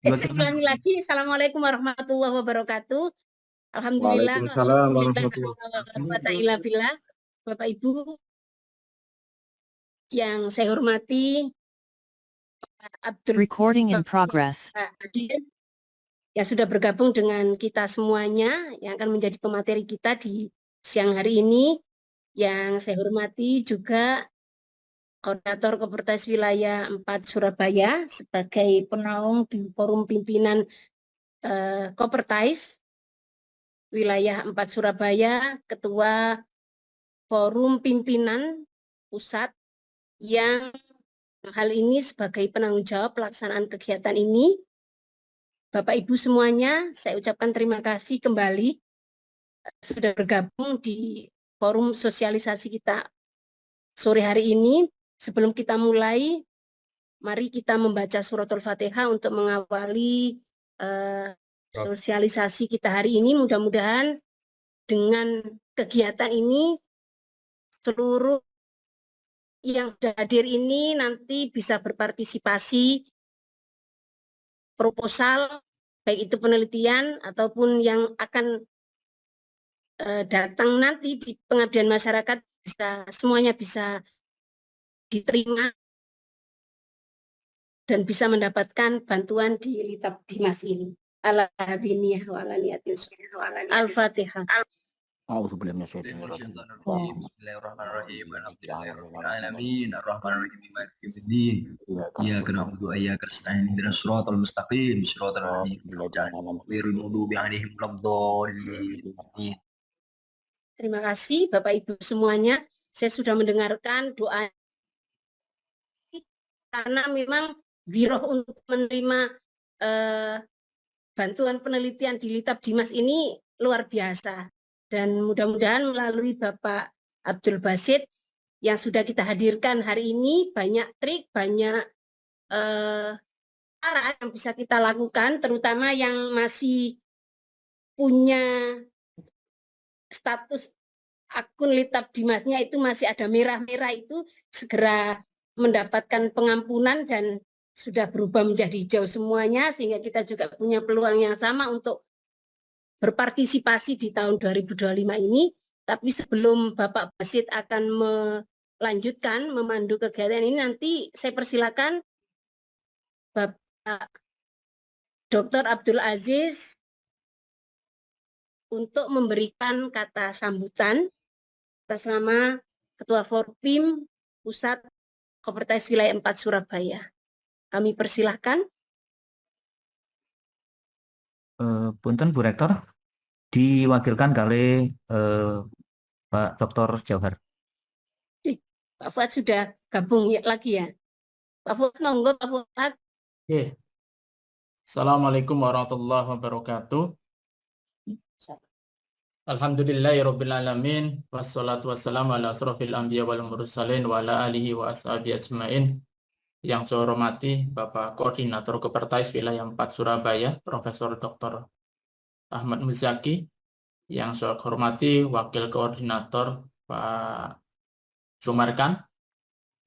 Saya ulangi lagi. Assalamualaikum warahmatullahi wabarakatuh. Alhamdulillah. Waalaikumsalam warahmatullahi Alhamdulillah. Bapak Ibu yang saya hormati, Pak Abdul Recording in progress. Hadir yang sudah bergabung dengan kita semuanya yang akan menjadi pemateri kita di siang hari ini. Yang saya hormati juga Koordinator Kopertais Wilayah 4 Surabaya sebagai penaung di forum pimpinan Kopertais Wilayah 4 Surabaya, Ketua Forum Pimpinan Pusat yang hal ini sebagai penanggung jawab pelaksanaan kegiatan ini. Bapak Ibu semuanya, saya ucapkan terima kasih kembali sudah bergabung di forum sosialisasi kita sore hari ini. Sebelum kita mulai, mari kita membaca suratul Fatihah untuk mengawali sosialisasi kita hari ini. Mudah-mudahan dengan kegiatan ini seluruh yang sudah hadir ini nanti bisa berpartisipasi proposal, baik itu penelitian ataupun yang akan datang nanti di pengabdian masyarakat, semuanya bisa diterima dan bisa mendapatkan bantuan di Litab Dimas ini. Al-Hadiniyah wa Al-Fatihah. Bismillahirrahmanirrahim. Alhamdulillahirrahmanirrahim. Ar-Rahmanirrahim. Maliki yaumiddin. Iyyaka na'budu wa iyyaka nasta'in. Ihdinas siratal mustaqim. Siratal ladzina ghairil maghdubi 'alaihim waladdallin. Terima kasih Bapak Ibu semuanya. Saya sudah mendengarkan doa karena memang giroh untuk menerima bantuan penelitian di Litab Dimas ini luar biasa. Dan mudah-mudahan melalui Bapak Abdul Basit yang sudah kita hadirkan hari ini, banyak trik, banyak cara yang bisa kita lakukan, terutama yang masih punya status akun Litab Dimasnya itu masih ada merah-merah, itu segera mendapatkan pengampunan dan sudah berubah menjadi hijau semuanya, sehingga kita juga punya peluang yang sama untuk berpartisipasi di tahun 2025 ini. Tapi sebelum Bapak Basit akan melanjutkan memandu kegiatan ini, nanti saya persilakan Bapak Dr. Abdul Aziz untuk memberikan kata sambutan atas nama Ketua Forpim Pusat Kopertais Wilayah 4 Surabaya. Kami persilahkan. Punten Bu Rektor, diwakilkan kali Pak Dr. Jauhar. Pak Fuad sudah gabung lagi ya. Pak Fuad, monggo Pak Fuad. Oke. Assalamualaikum warahmatullahi wabarakatuh. Alhamdulillahirabbil alamin wassalatu wassalamu ala asrofil anbiya wal mursalin wa ala alihi wa ashabihi ajmain. Yang saya hormati Bapak Koordinator Kopertais Wilayah 4 Surabaya, Profesor Dr. Ahmad Muzaki. Yang saya hormati Wakil Koordinator Pak Sumarkan.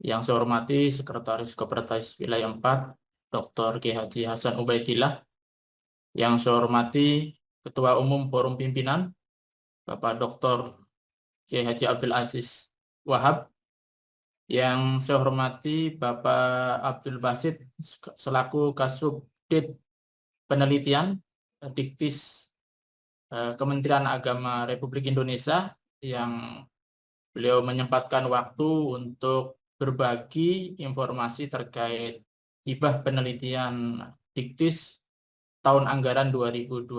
Yang saya hormati Sekretaris Kopertais Wilayah 4 Dr. Ki Haji Hasan Ubaidillah. Yang saya hormati Ketua Umum Forum Pimpinan Bapak Dr. Ki Haji Abdul Aziz Wahab. Yang saya hormati Bapak Abdul Basit selaku Kasubdit Penelitian Diktis Kementerian Agama Republik Indonesia, yang beliau menyempatkan waktu untuk berbagi informasi terkait hibah penelitian Diktis tahun anggaran 2002.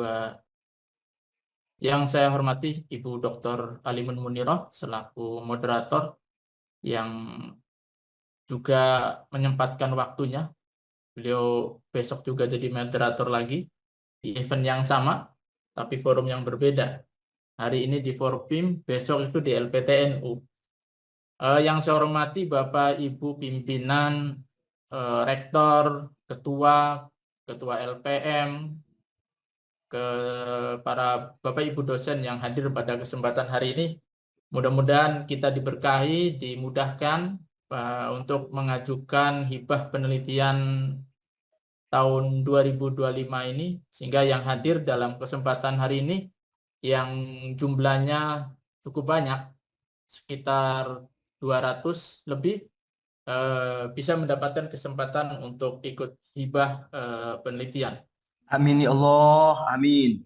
Yang saya hormati Ibu Dr. Alimun Muniroh selaku moderator yang juga menyempatkan waktunya. Beliau besok juga jadi moderator lagi di event yang sama, tapi forum yang berbeda. Hari ini di Forpim, besok itu di LPTNU. Yang saya hormati Bapak Ibu pimpinan, rektor, ketua LPM, ke para Bapak Ibu dosen yang hadir pada kesempatan hari ini. Mudah-mudahan kita diberkahi, dimudahkan untuk mengajukan hibah penelitian tahun 2025 ini, sehingga yang hadir dalam kesempatan hari ini yang jumlahnya cukup banyak, sekitar 200 lebih, bisa mendapatkan kesempatan untuk ikut hibah penelitian. Amin ya Allah, amin.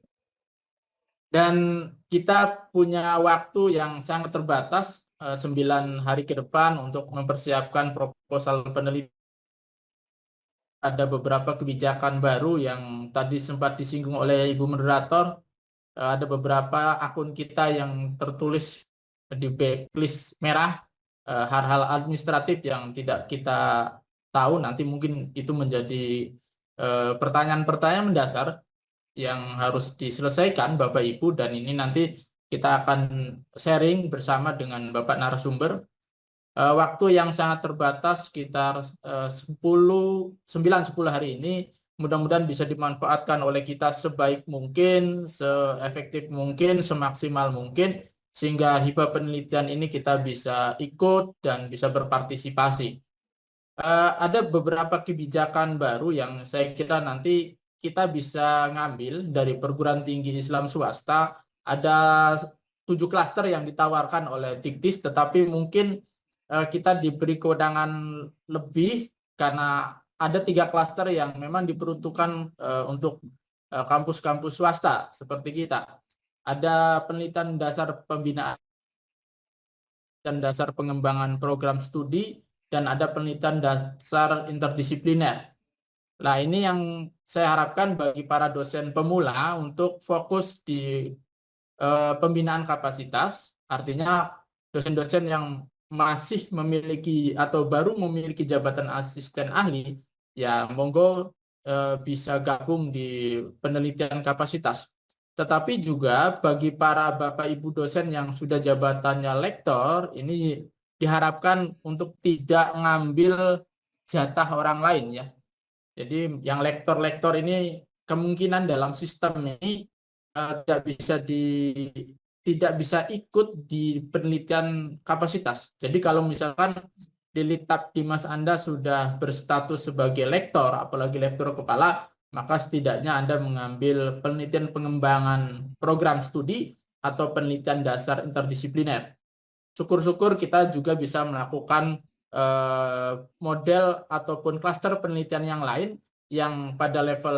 Dan kita punya waktu yang sangat terbatas, 9 hari ke depan untuk mempersiapkan proposal penelitian. Ada beberapa kebijakan baru yang tadi sempat disinggung oleh Ibu Moderator. Ada beberapa akun kita yang tertulis di backlist merah, hal-hal administratif yang tidak kita tahu. Nanti mungkin itu menjadi pertanyaan-pertanyaan mendasar yang harus diselesaikan Bapak Ibu, dan ini nanti kita akan sharing bersama dengan Bapak narasumber. Waktu yang sangat terbatas, sekitar 9-10 hari ini, mudah-mudahan bisa dimanfaatkan oleh kita sebaik mungkin, seefektif mungkin, semaksimal mungkin, sehingga hibah penelitian ini kita bisa ikut dan bisa berpartisipasi. Ada beberapa kebijakan baru yang saya kira nanti kita bisa ngambil dari perguruan tinggi Islam swasta. Ada 7 klaster yang ditawarkan oleh Diktis, tetapi mungkin kita diberi kewenangan lebih karena ada 3 klaster yang memang diperuntukkan untuk kampus-kampus swasta seperti kita. Ada penelitian dasar pembinaan dan dasar pengembangan program studi, dan ada penelitian dasar interdisipliner. Nah, ini yang saya harapkan bagi para dosen pemula untuk fokus di pembinaan kapasitas, artinya dosen-dosen yang masih memiliki atau baru memiliki jabatan asisten ahli, ya monggo bisa gabung di penelitian kapasitas. Tetapi juga bagi para Bapak Ibu dosen yang sudah jabatannya lektor, ini diharapkan untuk tidak mengambil jatah orang lain ya. Jadi yang lektor-lektor ini kemungkinan dalam sistem ini tidak bisa ikut di penelitian kapasitas. Jadi kalau misalkan di Litap Dimas Anda sudah berstatus sebagai lektor, apalagi lektor kepala, maka setidaknya Anda mengambil penelitian pengembangan program studi atau penelitian dasar interdisipliner. Syukur-syukur kita juga bisa melakukan model ataupun klaster penelitian yang lain yang pada level.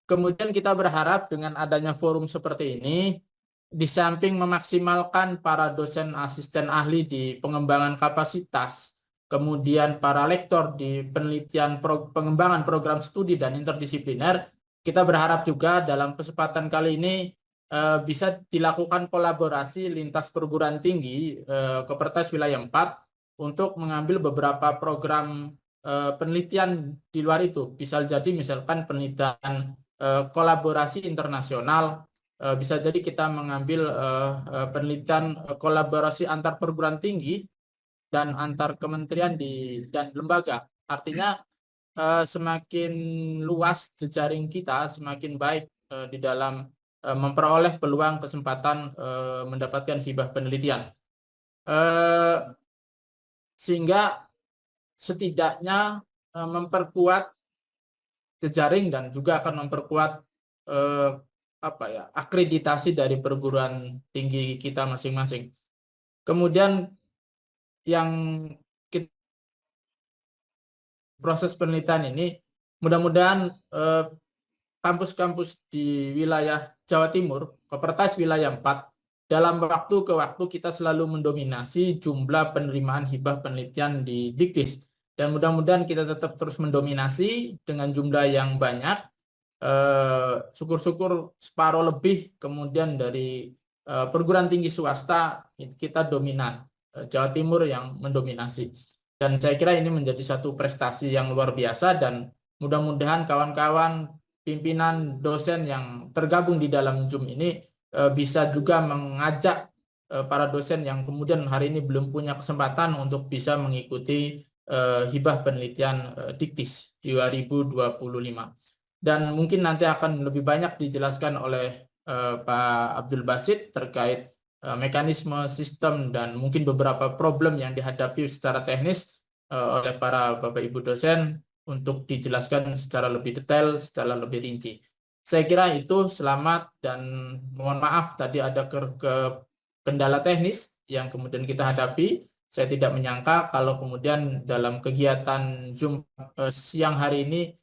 Kemudian kita berharap dengan adanya forum seperti ini, di samping memaksimalkan para dosen asisten ahli di pengembangan kapasitas, kemudian para lektor di penelitian pengembangan program studi dan interdisipliner, kita berharap juga dalam kesempatan kali ini bisa dilakukan kolaborasi lintas perguruan tinggi Kopertas Wilayah 4 untuk mengambil beberapa program penelitian di luar itu. Bisa jadi misalkan penelitian kolaborasi internasional, bisa jadi kita mengambil penelitian kolaborasi antar perguruan tinggi dan antar kementerian dan lembaga. Artinya semakin luas jejaring kita, semakin baik di dalam memperoleh peluang kesempatan mendapatkan hibah penelitian. Sehingga setidaknya memperkuat jejaring dan juga akan memperkuat akreditasi dari perguruan tinggi kita masing-masing. Kemudian yang proses penelitian ini mudah-mudahan kampus-kampus di wilayah Jawa Timur, Kopertas Wilayah 4, dalam waktu ke waktu kita selalu mendominasi jumlah penerimaan hibah penelitian di Diktis. Dan mudah-mudahan kita tetap terus mendominasi dengan jumlah yang banyak. Syukur-syukur separuh lebih kemudian dari perguruan tinggi swasta kita dominan. Jawa Timur yang mendominasi. Dan saya kira ini menjadi satu prestasi yang luar biasa, dan mudah-mudahan kawan-kawan pimpinan dosen yang tergabung di dalam Zoom ini bisa juga mengajak para dosen yang kemudian hari ini belum punya kesempatan untuk bisa mengikuti hibah penelitian Diktis 2025. Dan mungkin nanti akan lebih banyak dijelaskan oleh Pak Abdul Basit terkait mekanisme sistem dan mungkin beberapa problem yang dihadapi secara teknis oleh para Bapak Ibu dosen untuk dijelaskan secara lebih detail, secara lebih rinci. Saya kira itu. Selamat dan mohon maaf tadi ada kendala teknis yang kemudian kita hadapi. Saya tidak menyangka kalau kemudian dalam kegiatan Zoom siang hari ini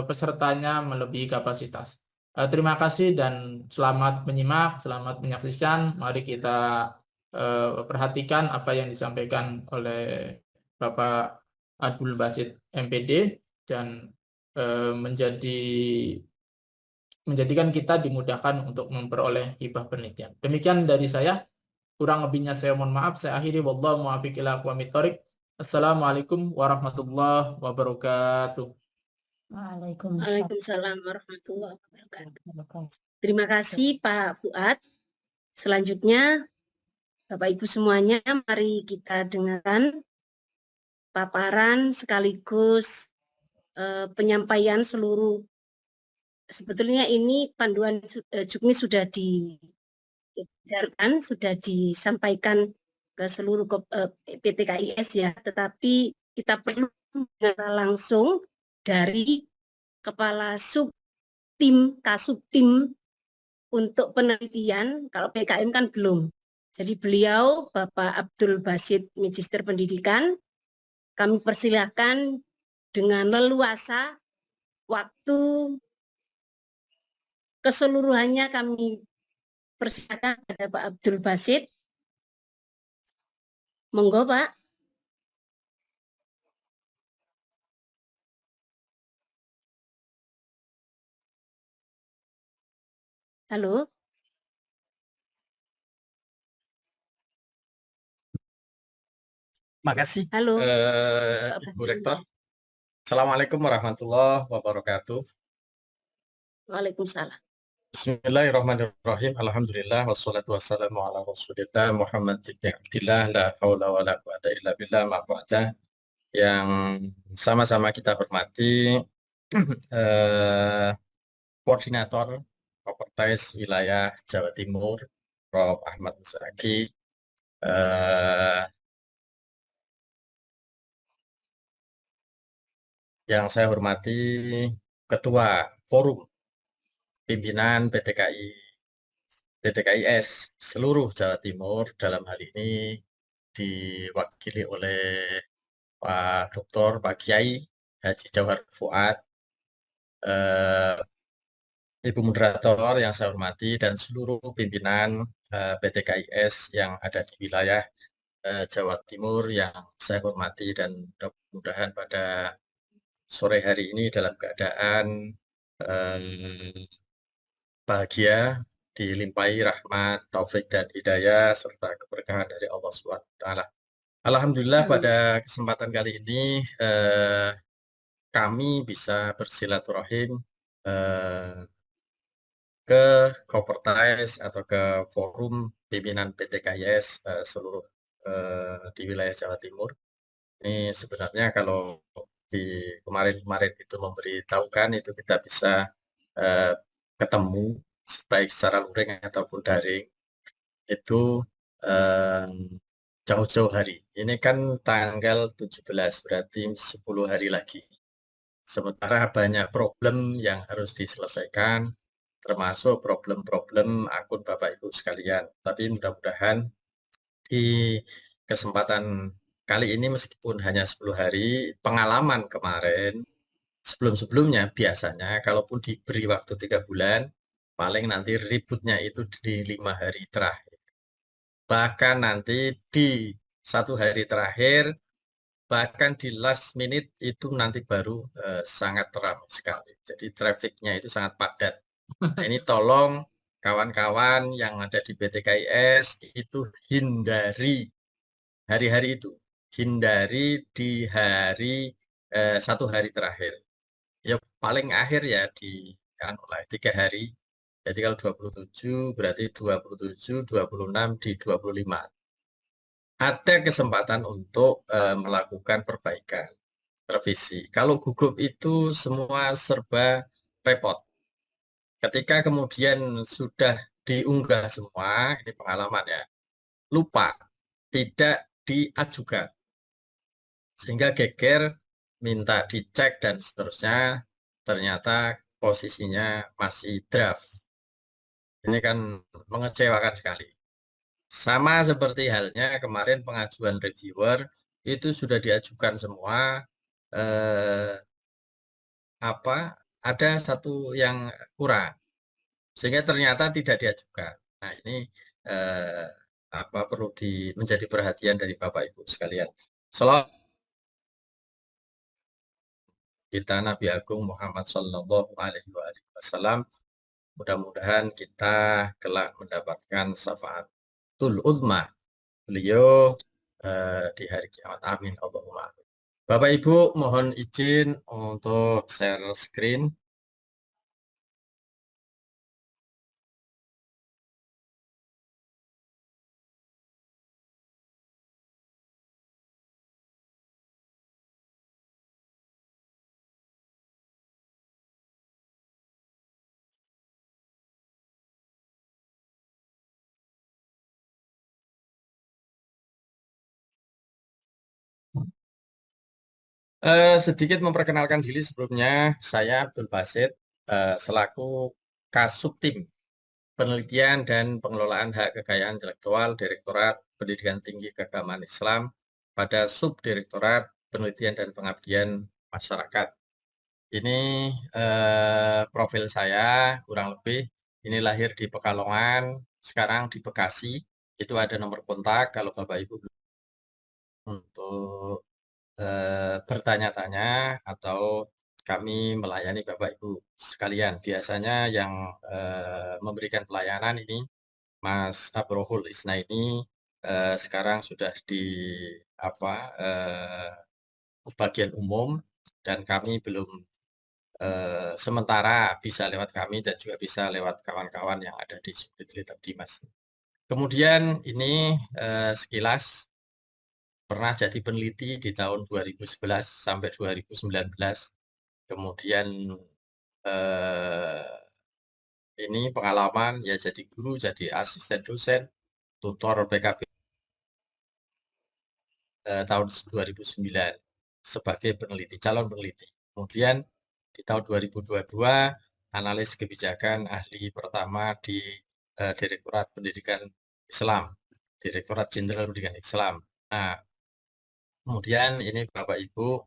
pesertanya melebihi kapasitas. Terima kasih dan selamat menyimak, selamat menyaksikan. Mari kita perhatikan apa yang disampaikan oleh Bapak Abdul Basit MPD dan menjadikan kita dimudahkan untuk memperoleh hibah penelitian. Demikian dari saya. Kurang lebihnya saya mohon maaf. Saya akhiri. Wallahu muwaffiq ila aqwamit thoriq. Assalamualaikum warahmatullahi wabarakatuh. Waalaikumsalam warahmatullahi wabarakatuh. Terima kasih Pak Fuad. Selanjutnya, Bapak Ibu semuanya, mari kita dengarkan paparan sekaligus penyampaian seluruh. Sebetulnya ini panduan Juknis sudah diedarkan, sudah disampaikan ke seluruh PTKIS ya, tetapi kita perlu mendengar langsung dari Kepala Kasubtim untuk penelitian. Kalau PKM kan belum. Jadi beliau Bapak Abdul Basit, Magister Pendidikan, kami persilahkan dengan leluasa waktu keseluruhannya kami persilakan kepada Pak Abdul Basit. Monggo Pak. Halo. Makasih, Halo. Ibu Rektor. Assalamualaikum warahmatullahi wabarakatuh. Waalaikumsalam. Bismillahirrahmanirrahim. Alhamdulillah wassalatu wassalamu ala Rasulillah Muhammad ibn Abdillah la haula wala quwata illa billah ma ba'da. Yang sama-sama kita hormati Koordinator Kopertais Wilayah Jawa Timur, Prof. Ahmad Musraki, yang saya hormati Ketua Forum Pimpinan PTKIS seluruh Jawa Timur, dalam hal ini diwakili oleh Pak Dr. Pak Kiai Haji Jauhar Fuad, Ibu Moderator yang saya hormati, dan seluruh pimpinan PTKIS yang ada di wilayah Jawa Timur yang saya hormati, dan mudah-mudahan pada sore hari ini dalam keadaan bahagia, dilimpahi rahmat, taufik dan hidayah serta keberkahan dari Allah SWT. Alhamdulillah pada kesempatan kali ini kami bisa bersilaturahim ke Kopertais atau ke Forum Pimpinan PTKIS seluruh di wilayah Jawa Timur. Ini sebenarnya kalau di kemarin-kemarin itu memberitahukan itu kita bisa ketemu baik secara luring ataupun daring itu jauh-jauh hari. Ini kan tanggal 17, berarti 10 hari lagi. Sementara banyak problem yang harus diselesaikan, termasuk problem-problem akun Bapak Ibu sekalian. Tapi mudah-mudahan di kesempatan kali ini meskipun hanya 10 hari, pengalaman kemarin, sebelum-sebelumnya biasanya kalaupun diberi waktu 3 bulan, paling nanti ributnya itu di 5 hari terakhir. Bahkan nanti di 1 hari terakhir, bahkan di last minute itu nanti baru sangat ramai sekali. Jadi trafficnya itu sangat padat. Nah, ini tolong kawan-kawan yang ada di PTKIS itu hindari hari-hari itu. Hindari di hari 1 hari terakhir. Ya paling akhir ya di kan oleh 3 hari. Jadi kalau 27 berarti 27, 26 di 25. Ada kesempatan untuk melakukan perbaikan, revisi. Kalau gugup itu semua serba repot. Ketika kemudian sudah diunggah semua, ini pengalaman ya, lupa, tidak diajukan. Sehingga geger, minta dicek dan seterusnya, ternyata posisinya masih draft. Ini kan mengecewakan sekali. Sama seperti halnya kemarin pengajuan reviewer, itu sudah diajukan semua, ada satu yang kurang, sehingga ternyata tidak diajukan. Nah, ini perlu menjadi perhatian dari Bapak Ibu sekalian. Selawat kita Nabi Agung Muhammad Sallallahu Alaihi Wasallam. Mudah-mudahan kita kelak mendapatkan syafaatul uzma beliau di hari kiamat. Amin Allahumma. Bapak Ibu, mohon izin untuk share screen. Sedikit memperkenalkan diri sebelumnya, saya Abdul Basit, selaku Kasubtim Penelitian dan Pengelolaan Hak Kekayaan Intelektual Direktorat Pendidikan Tinggi Keagamaan Islam pada Subdirektorat Penelitian dan Pengabdian Masyarakat. Ini profil saya kurang lebih, ini lahir di Pekalongan, sekarang di Bekasi. Itu ada nomor kontak kalau Bapak Ibu untuk bertanya-tanya atau kami melayani Bapak Ibu sekalian. Biasanya yang memberikan pelayanan ini Mas Abrohul Isna ini sekarang sudah di bagian umum dan kami belum sementara bisa lewat kami dan juga bisa lewat kawan-kawan yang ada di Subdit Dimas. Kemudian ini sekilas pernah jadi peneliti di tahun 2011 sampai 2019. Kemudian ini pengalaman ya jadi guru, jadi asisten dosen, tutor PKB tahun 2009 sebagai peneliti, calon peneliti. Kemudian di tahun 2022 analis kebijakan ahli pertama di Direktorat Pendidikan Islam, Direktorat Jenderal Pendidikan Islam. Nah, kemudian ini Bapak Ibu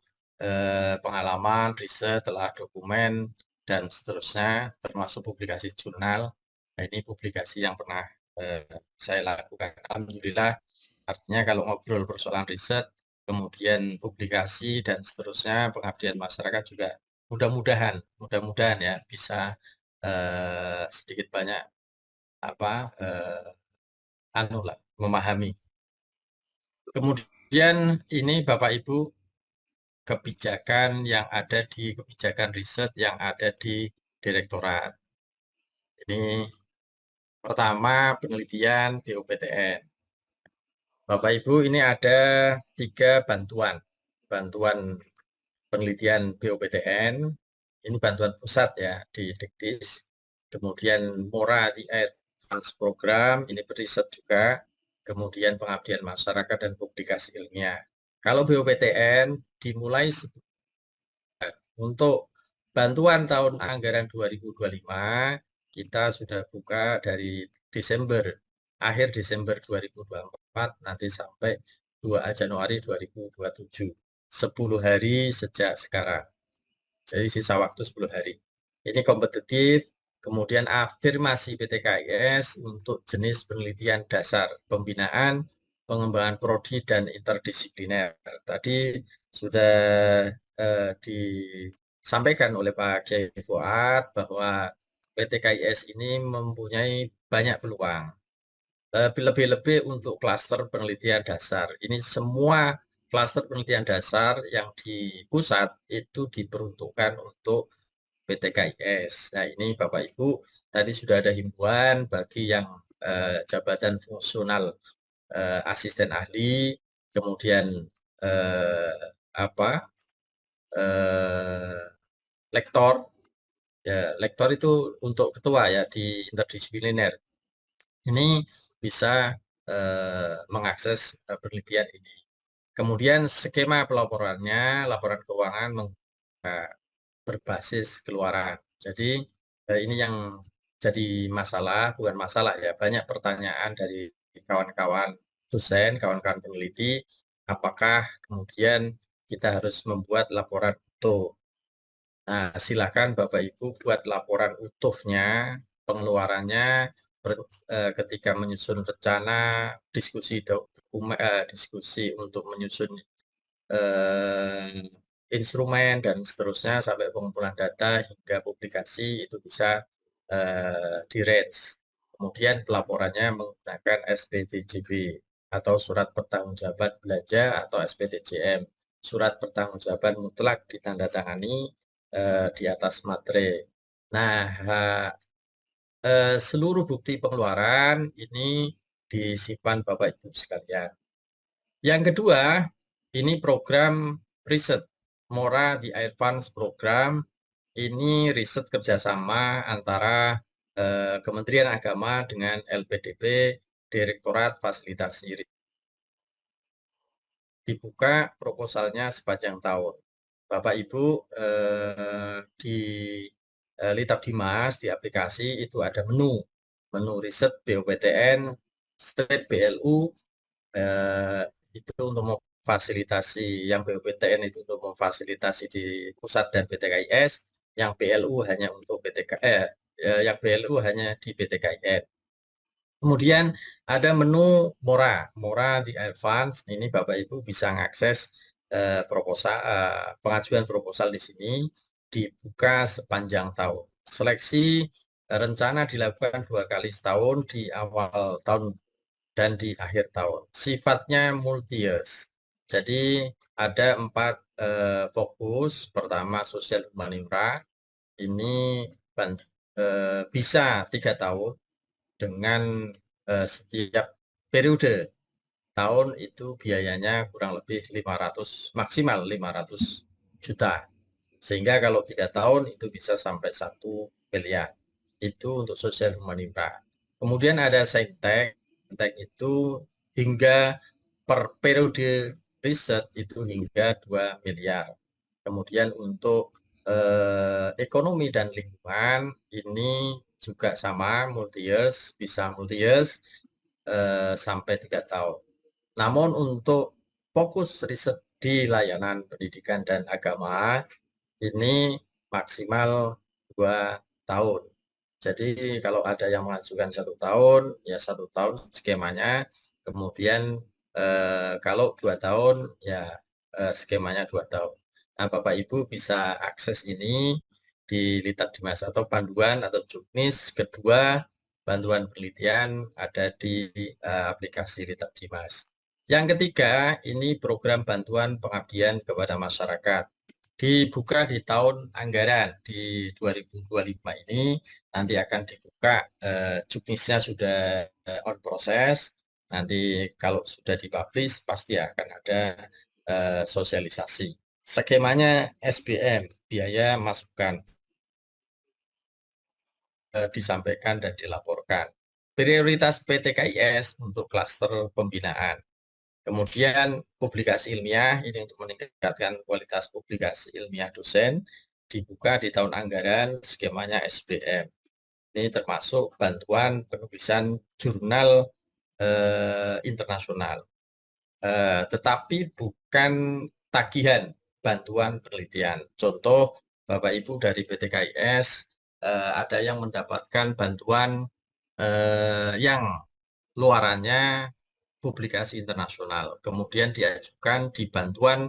pengalaman, riset, telah dokumen, dan seterusnya, termasuk publikasi jurnal. Nah, ini publikasi yang pernah saya lakukan. Alhamdulillah, artinya kalau ngobrol persoalan riset, kemudian publikasi, dan seterusnya, pengabdian masyarakat juga mudah-mudahan ya bisa sedikit banyak memahami. Kemudian ini Bapak Ibu kebijakan yang ada di kebijakan riset yang ada di direktorat. Ini pertama penelitian BOPTN. Bapak Ibu ini ada 3 bantuan. Bantuan penelitian BOPTN, ini bantuan pusat ya di Diktis. Kemudian MORA di Advance Program, ini beriset juga. Kemudian pengabdian masyarakat dan publikasi ilmiah. Kalau BOPTN dimulai untuk bantuan tahun anggaran 2025, kita sudah buka dari akhir Desember 2024, nanti sampai 2 Januari 2027. 10 hari sejak sekarang. Jadi sisa waktu 10 hari. Ini kompetitif, kemudian afirmasi PTKIS untuk jenis penelitian dasar, pembinaan, pengembangan prodi, dan interdisipliner. Tadi sudah disampaikan oleh Pak Kiai Fuad bahwa PTKIS ini mempunyai banyak peluang. Lebih-lebih untuk klaster penelitian dasar. Ini semua klaster penelitian dasar yang di pusat itu diperuntukkan untuk PTKIS. Nah, ini Bapak Ibu tadi sudah ada himbauan bagi yang jabatan fungsional asisten ahli, kemudian lektor. Ya, lektor itu untuk ketua ya di interdisipliner. Ini bisa mengakses penelitian ini. Kemudian skema pelaporannya, laporan keuangan berbasis keluaran. Jadi ini yang jadi masalah, bukan masalah ya, banyak pertanyaan dari kawan-kawan dosen, kawan-kawan peneliti, apakah kemudian kita harus membuat laporan utuh. Nah, silakan Bapak Ibu buat laporan utuhnya, pengeluarannya, ketika menyusun rencana, diskusi untuk menyusun instrumen dan seterusnya sampai pengumpulan data hingga publikasi itu bisa di-range. Kemudian pelaporannya menggunakan SPTJB atau surat pertanggungjawaban belanja atau SPTJM. Surat pertanggungjawaban mutlak ditandatangani di atas materai. Nah, seluruh bukti pengeluaran ini disimpan Bapak Ibu sekalian. Yang kedua, ini program riset Mora di Advance Program. Ini riset kerjasama antara Kementerian Agama dengan LPDP, Direktorat Fasilitasi. Dibuka proposalnya sepanjang tahun. Bapak Ibu di Litap Dimas di aplikasi itu ada menu riset BOPTN, State BLU, itu untuk memfasilitasi, yang BOPTN itu untuk memfasilitasi di pusat dan PTKIS, yang BLU hanya untuk yang BLU hanya di PTKIN. Kemudian ada menu Mora di Advance. Ini Bapak Ibu bisa mengakses pengajuan proposal di sini, dibuka sepanjang tahun. Seleksi rencana dilakukan 2 kali setahun, di awal tahun dan di akhir tahun. Sifatnya multi-years. Jadi ada 4 fokus. Pertama, sosial humaniora. Ini bisa 3 tahun dengan setiap periode tahun itu biayanya kurang lebih 500, maksimal 500 juta. Sehingga kalau 3 tahun itu bisa sampai 1 miliar. Itu untuk sosial humaniora. Kemudian ada saintek itu hingga per periode riset itu hingga 2 miliar. Kemudian untuk ekonomi dan lingkungan ini juga sama, multi-years, bisa multi-years sampai 3 tahun. Namun untuk fokus riset di layanan pendidikan dan agama ini maksimal 2 tahun. Jadi kalau ada yang mengajukan 1 tahun, ya 1 tahun skemanya. Kemudian kalau 2 tahun, ya skemanya 2 tahun. Nah, Bapak Ibu bisa akses ini di Litap Dimas atau panduan atau juknis kedua bantuan penelitian ada di aplikasi Litap Dimas. Yang ketiga, ini program bantuan pengabdian kepada masyarakat. Dibuka di tahun anggaran di 2025 ini, nanti akan dibuka, juknisnya sudah on proses. Nanti kalau sudah dipublish pasti akan ada sosialisasi. Skemanya SBM, biaya masukan, disampaikan dan dilaporkan. Prioritas PTKIS untuk klaster pembinaan. Kemudian publikasi ilmiah, ini untuk meningkatkan kualitas publikasi ilmiah dosen, dibuka di tahun anggaran, skemanya SBM. Ini termasuk bantuan penulisan jurnal internasional. Tetapi bukan tagihan bantuan penelitian. Contoh, Bapak Ibu dari PTKIS ada yang mendapatkan bantuan yang luarannya publikasi internasional, kemudian diajukan di bantuan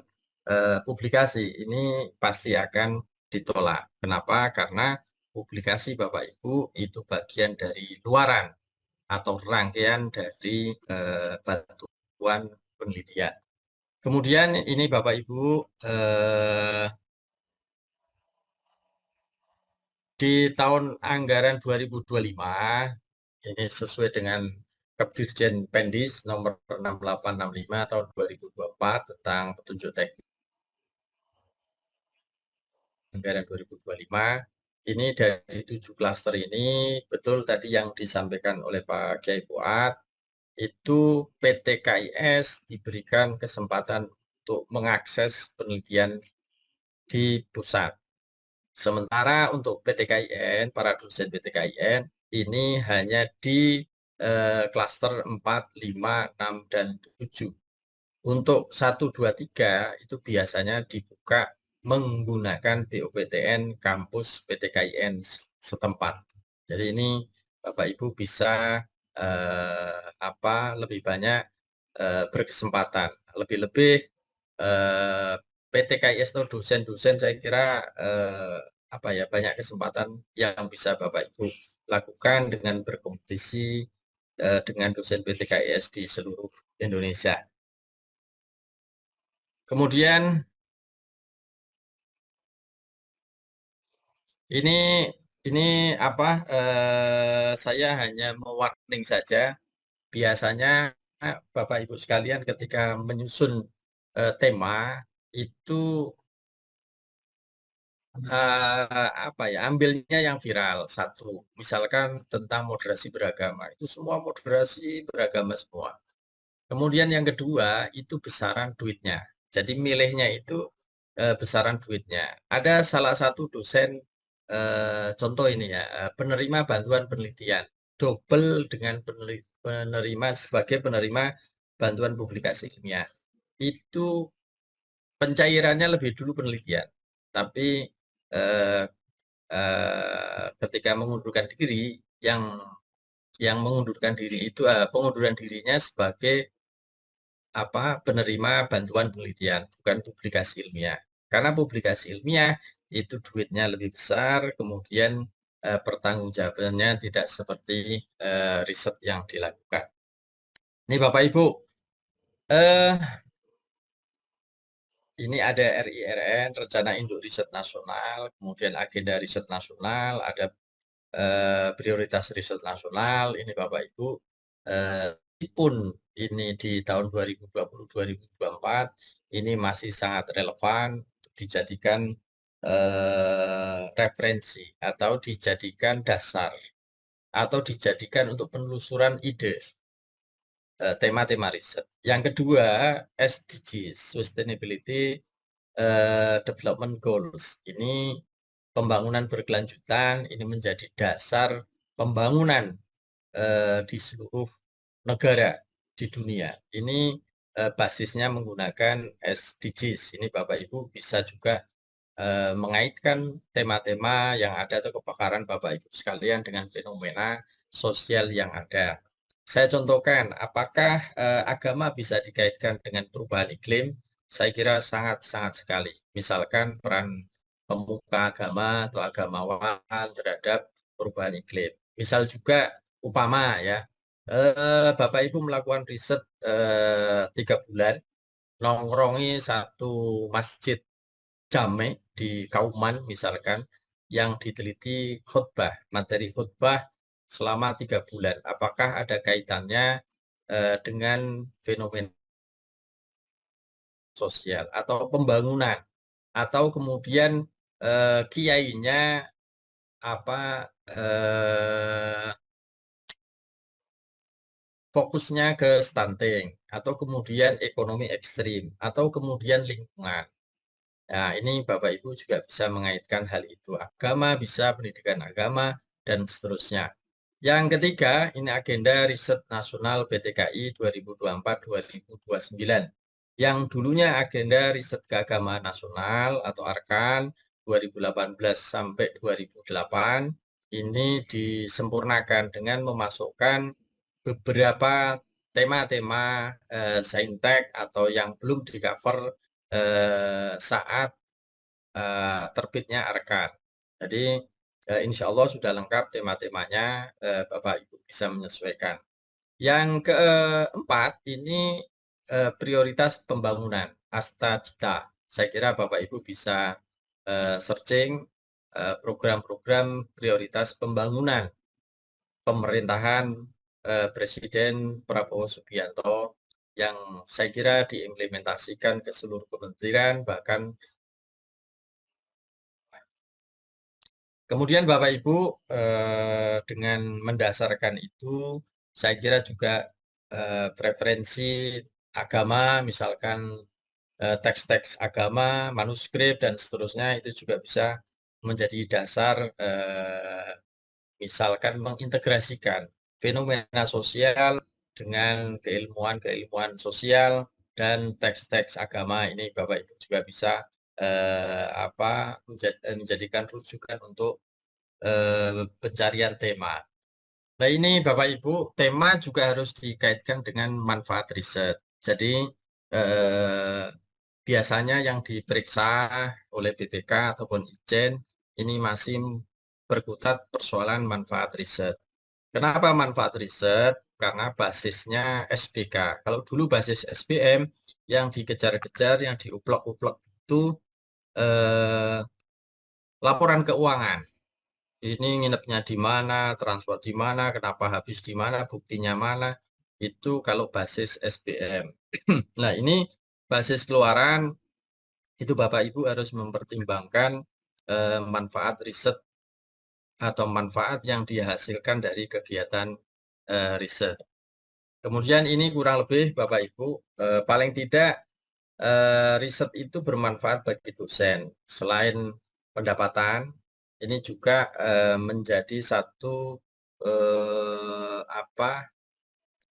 publikasi, ini pasti akan ditolak. Kenapa? Karena publikasi Bapak Ibu itu bagian dari luaran atau rangkaian dari bantuan penelitian. Kemudian ini Bapak Ibu di tahun anggaran 2025 ini sesuai dengan Kepdirjen Pendis nomor 6865 tahun 2024 tentang petunjuk teknis anggaran 2025. Ini dari 7 klaster ini, betul tadi yang disampaikan oleh Pak Kiai Fuad, itu PTKIS diberikan kesempatan untuk mengakses penelitian di pusat. Sementara untuk PTKIN, para dosen PTKIN, ini hanya di klaster 4, 5, 6, dan 7. Untuk 1, 2, 3 itu biasanya dibuka menggunakan BOPTN kampus PTKIN setempat. Jadi ini Bapak Ibu bisa lebih banyak berkesempatan. Lebih-lebih PTKIS atau dosen-dosen saya kira banyak kesempatan yang bisa Bapak Ibu lakukan dengan berkompetisi dengan dosen PTKIS di seluruh Indonesia. Kemudian ini saya hanya mewarning saja. Biasanya Bapak Ibu sekalian ketika menyusun tema itu ambilnya yang viral satu. Misalkan tentang moderasi beragama, itu semua moderasi beragama semua. Kemudian yang kedua itu besaran duitnya. Jadi milihnya itu besaran duitnya. Ada salah satu dosen contoh ini ya, penerima bantuan penelitian, double dengan penerima sebagai penerima bantuan publikasi ilmiah. Itu pencairannya lebih dulu penelitian, tapi ketika mengundurkan diri, yang mengundurkan diri itu pengunduran dirinya sebagai penerima bantuan penelitian, bukan publikasi ilmiah. Karena publikasi ilmiah itu duitnya lebih besar, kemudian pertanggungjawabannya tidak seperti riset yang dilakukan. Ini Bapak Ibu, ini ada RIRN, Rencana Induk Riset Nasional, kemudian agenda riset nasional, ada prioritas riset nasional. Ini Bapak Ibu, pun ini di tahun 2020-2024 ini masih sangat relevan untuk dijadikan referensi atau dijadikan dasar atau dijadikan untuk penelusuran ide tema-tema riset. Yang kedua, SDGs, Sustainability Development Goals. Ini pembangunan berkelanjutan, ini menjadi dasar pembangunan di seluruh negara di dunia. Ini basisnya menggunakan SDGs. Ini Bapak Ibu bisa juga mengaitkan tema-tema yang ada atau kepakaran Bapak Ibu sekalian dengan fenomena sosial yang ada. Saya contohkan, apakah agama bisa dikaitkan dengan perubahan iklim? Saya kira sangat-sangat sekali. Misalkan peran pemuka agama atau agamawan terhadap perubahan iklim. Misal juga upama ya, Bapak Ibu melakukan riset 3 bulan, nongkrongi satu masjid jame di Kauman misalkan, yang diteliti khutbah, materi khutbah selama 3 bulan. Apakah ada kaitannya dengan fenomena sosial atau pembangunan, atau kemudian kiainya fokusnya ke stunting, atau kemudian ekonomi ekstrim, atau kemudian lingkungan. Nah, ini Bapak Ibu juga bisa mengaitkan hal itu. Agama bisa, pendidikan agama, dan seterusnya. Yang ketiga, ini agenda riset nasional PTKI 2024-2029. Yang dulunya agenda riset keagamaan nasional atau ARKAN 2018 sampai 2008, ini disempurnakan dengan memasukkan beberapa tema-tema saintek atau yang belum di-cover saat terbitnya ARKAN. Jadi insya Allah sudah lengkap tema-temanya, Bapak Ibu bisa menyesuaikan. Yang keempat, ini prioritas pembangunan, Asta Cita. Saya kira Bapak Ibu bisa searching program-program prioritas pembangunan pemerintahan Presiden Prabowo Subianto, yang saya kira diimplementasikan ke seluruh kementerian, bahkan kemudian Bapak Ibu dengan mendasarkan itu, saya kira juga preferensi agama, misalkan teks-teks agama, manuskrip, dan seterusnya itu juga bisa menjadi dasar misalkan mengintegrasikan fenomena sosial dengan keilmuan sosial dan teks-teks agama ini Bapak Ibu juga bisa menjadikan rujukan untuk pencarian tema. Nah ini Bapak Ibu, tema juga harus dikaitkan dengan manfaat riset. Jadi biasanya yang diperiksa oleh BPK ataupun Ijen ini masih berkutat persoalan manfaat riset. Kenapa manfaat riset? Karena basisnya SBK. Kalau dulu basis SBM yang dikejar-kejar, yang diuplok-uplok itu laporan keuangan. Ini nginepnya di mana, transport di mana, kenapa habis di mana, buktinya mana. Itu kalau basis SBM. Nah ini basis keluaran, itu Bapak Ibu harus mempertimbangkan manfaat riset atau manfaat yang dihasilkan dari kegiatan riset. Kemudian ini kurang lebih Bapak Ibu, paling tidak riset itu bermanfaat bagi dosen. Selain pendapatan, ini juga menjadi satu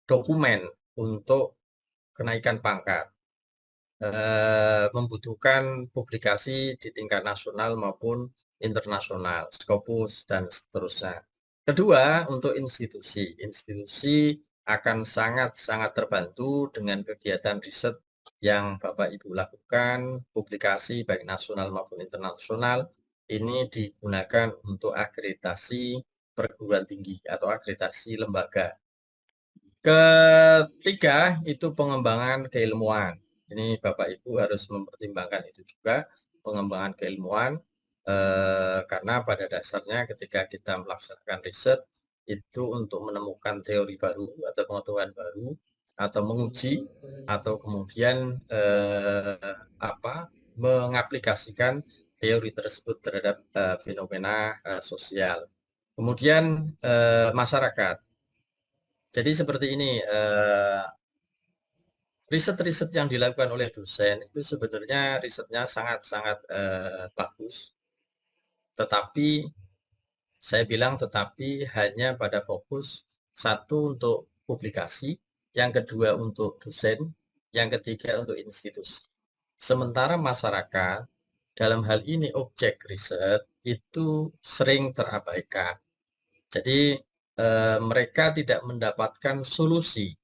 dokumen untuk kenaikan pangkat. Membutuhkan publikasi di tingkat nasional maupun internasional, Scopus, dan seterusnya. Kedua, untuk institusi. Institusi akan sangat-sangat terbantu dengan kegiatan riset yang Bapak Ibu lakukan, publikasi baik nasional maupun internasional, ini digunakan untuk akreditasi perguruan tinggi atau akreditasi lembaga. Ketiga, itu pengembangan keilmuan. Ini Bapak Ibu harus mempertimbangkan itu juga, pengembangan keilmuan, karena pada dasarnya ketika kita melaksanakan riset, itu untuk menemukan teori baru atau pengetahuan baru, atau menguji, atau kemudian mengaplikasikan teori tersebut terhadap fenomena sosial. Kemudian masyarakat. Jadi seperti ini, riset-riset yang dilakukan oleh dosen itu sebenarnya risetnya sangat-sangat bagus, tetapi saya bilang tetapi hanya pada fokus satu untuk publikasi, yang kedua untuk dosen, yang ketiga untuk institusi. Sementara masyarakat dalam hal ini objek riset itu sering terabaikan. Jadi mereka tidak mendapatkan solusi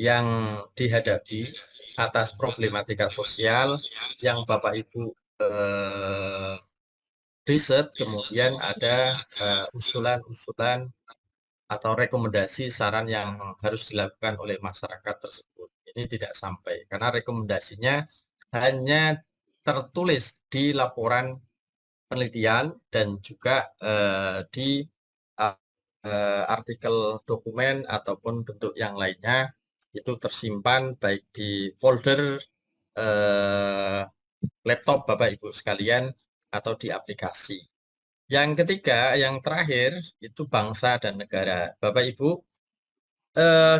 yang dihadapi atas problematika sosial yang Bapak Ibu riset, kemudian ada usulan-usulan atau rekomendasi saran yang harus dilakukan oleh masyarakat tersebut. Ini tidak sampai, karena rekomendasinya hanya tertulis di laporan penelitian dan juga di artikel dokumen ataupun bentuk yang lainnya, itu tersimpan baik di folder laptop Bapak Ibu sekalian atau di aplikasi. Yang ketiga, yang terakhir itu bangsa dan negara. Bapak Ibu,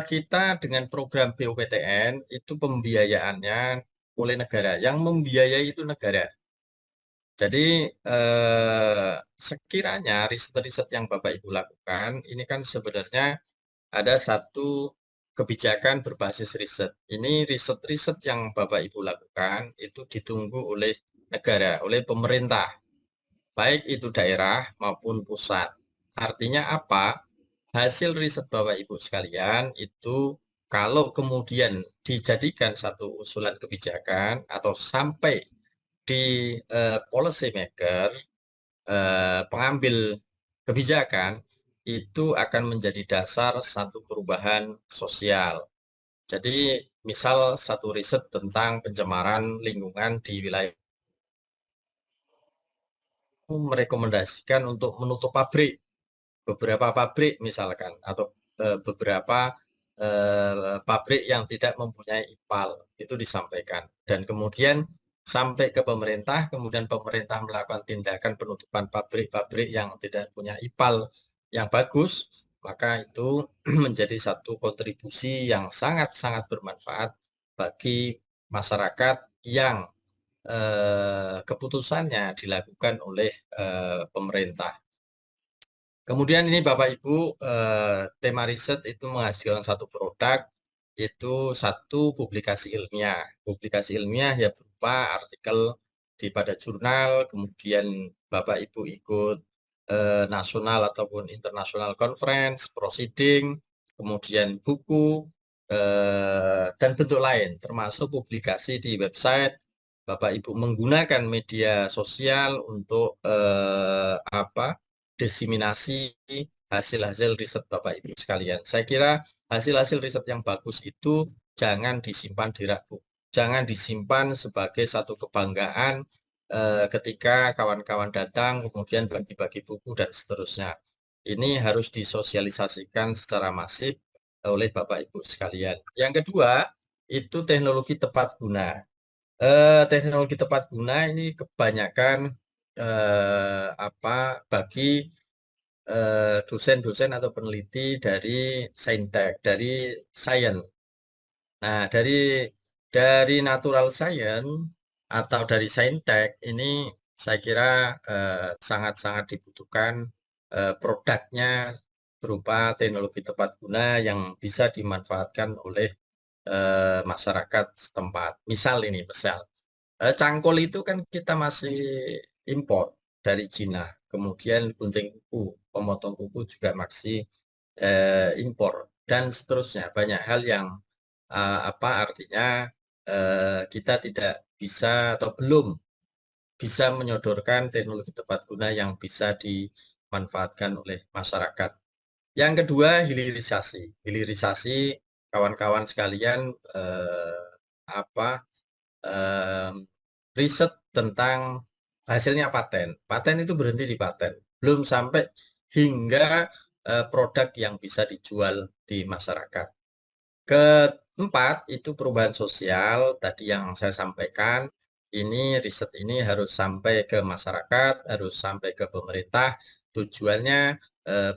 kita dengan program BOPTN itu pembiayaannya oleh negara. Yang membiayai itu negara. Jadi sekiranya riset-riset yang Bapak Ibu lakukan, ini kan sebenarnya ada satu kebijakan berbasis riset. Ini riset-riset yang Bapak Ibu lakukan itu ditunggu oleh negara, oleh pemerintah, baik itu daerah maupun pusat. Artinya apa? Hasil riset Bapak Ibu sekalian itu kalau kemudian dijadikan satu usulan kebijakan atau sampai di policy maker, pengambil kebijakan, itu akan menjadi dasar satu perubahan sosial. Jadi misal satu riset tentang pencemaran lingkungan di wilayah merekomendasikan untuk menutup pabrik, beberapa pabrik misalkan, atau beberapa pabrik yang tidak mempunyai IPAL, itu disampaikan. Dan kemudian sampai ke pemerintah, kemudian pemerintah melakukan tindakan penutupan pabrik-pabrik yang tidak punya IPAL yang bagus, maka itu menjadi satu kontribusi yang sangat-sangat bermanfaat bagi masyarakat yang keputusannya dilakukan oleh pemerintah. Kemudian ini Bapak Ibu, tema riset itu menghasilkan satu produk, itu satu publikasi ilmiah. Publikasi ilmiah ya berupa artikel pada jurnal, kemudian Bapak Ibu ikut nasional ataupun international conference, proceeding, kemudian buku, dan bentuk lain, termasuk publikasi di website. Bapak Ibu menggunakan media sosial untuk diseminasi hasil-hasil riset Bapak Ibu sekalian. Saya kira hasil-hasil riset yang bagus itu jangan disimpan di rak buku, jangan disimpan sebagai satu kebanggaan ketika kawan-kawan datang kemudian bagi-bagi buku dan seterusnya. Ini harus disosialisasikan secara masif oleh Bapak Ibu sekalian. Yang kedua, itu teknologi tepat guna. Teknologi tepat guna ini kebanyakan bagi dosen-dosen atau peneliti dari saintek, dari sains. Nah, dari natural science atau dari saintek ini saya kira sangat-sangat dibutuhkan produknya berupa teknologi tepat guna yang bisa dimanfaatkan oleh masyarakat setempat. Misal cangkul itu kan kita masih impor dari Cina, kemudian gunting kuku, pemotong kuku juga masih impor dan seterusnya. Banyak hal yang artinya kita tidak bisa atau belum bisa menyodorkan teknologi tepat guna yang bisa dimanfaatkan oleh masyarakat. Yang kedua, hilirisasi. Hilirisasi kawan-kawan sekalian riset tentang hasilnya paten. Paten itu berhenti di paten, belum sampai hingga produk yang bisa dijual di masyarakat. Keempat, itu perubahan sosial. Tadi yang saya sampaikan, ini riset ini harus sampai ke masyarakat, harus sampai ke pemerintah. Tujuannya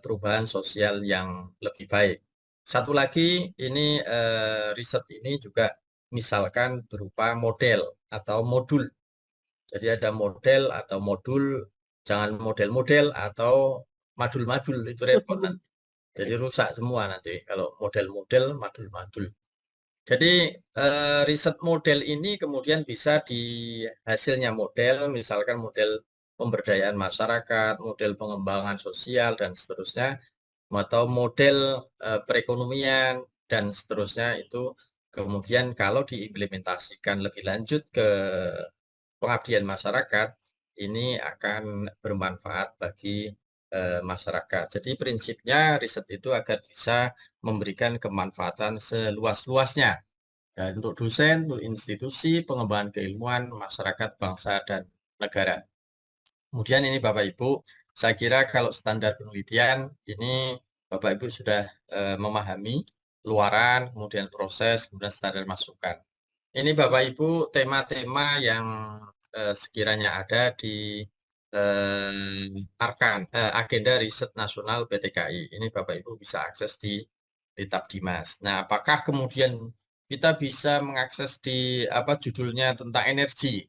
perubahan sosial yang lebih baik. Satu lagi, ini riset ini juga misalkan berupa model atau modul. Jadi ada model atau modul, jangan model-model atau madul-madul, itu repot nanti. Jadi rusak semua nanti kalau model-model, madul-madul. Jadi riset model ini kemudian bisa di hasilnya model, misalkan model pemberdayaan masyarakat, model pengembangan sosial dan seterusnya, atau model perekonomian dan seterusnya, itu kemudian kalau diimplementasikan lebih lanjut ke pengabdian masyarakat, ini akan bermanfaat bagi masyarakat. Jadi prinsipnya riset itu agar bisa memberikan kemanfaatan seluas-luasnya untuk dosen, untuk institusi, pengembangan keilmuan, masyarakat, bangsa, dan negara. Kemudian ini Bapak Ibu, saya kira kalau standar penelitian ini Bapak Ibu sudah memahami luaran, kemudian proses, kemudian standar masukan. Ini Bapak Ibu tema-tema yang sekiranya ada di agenda riset nasional PTKI. Ini Bapak Ibu bisa akses di Tabdimas. Nah, apakah kemudian kita bisa mengakses di judulnya tentang energi?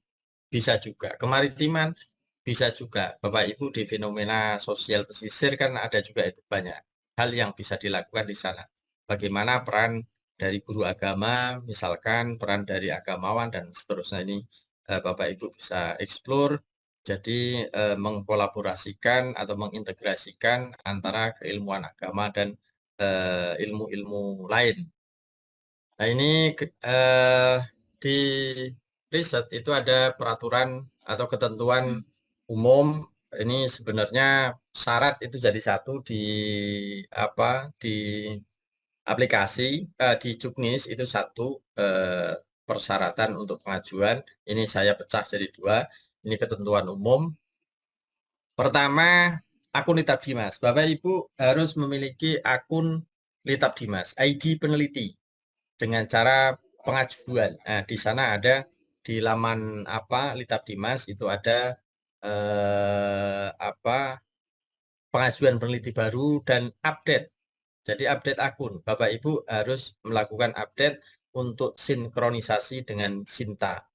Bisa juga. Kemaritiman bisa juga. Bapak Ibu di fenomena sosial pesisir kan ada juga itu banyak hal yang bisa dilakukan di sana. Bagaimana peran dari guru agama, misalkan peran dari agamawan dan seterusnya, ini Bapak Ibu bisa explore. Jadi mengkolaborasikan atau mengintegrasikan antara keilmuan agama dan ilmu-ilmu lain. Nah, ini di riset itu ada peraturan atau ketentuan umum. Ini sebenarnya syarat itu jadi satu di aplikasi di Juknis itu satu persyaratan untuk pengajuan. Ini saya pecah jadi dua. Ini ketentuan umum. Pertama, akun Litabdimas. Bapak Ibu harus memiliki akun Litabdimas, ID peneliti dengan cara pengajuan. Nah, di sana ada di laman Litabdimas itu ada pengajuan peneliti baru dan update. Jadi update akun. Bapak Ibu harus melakukan update untuk sinkronisasi dengan Sinta.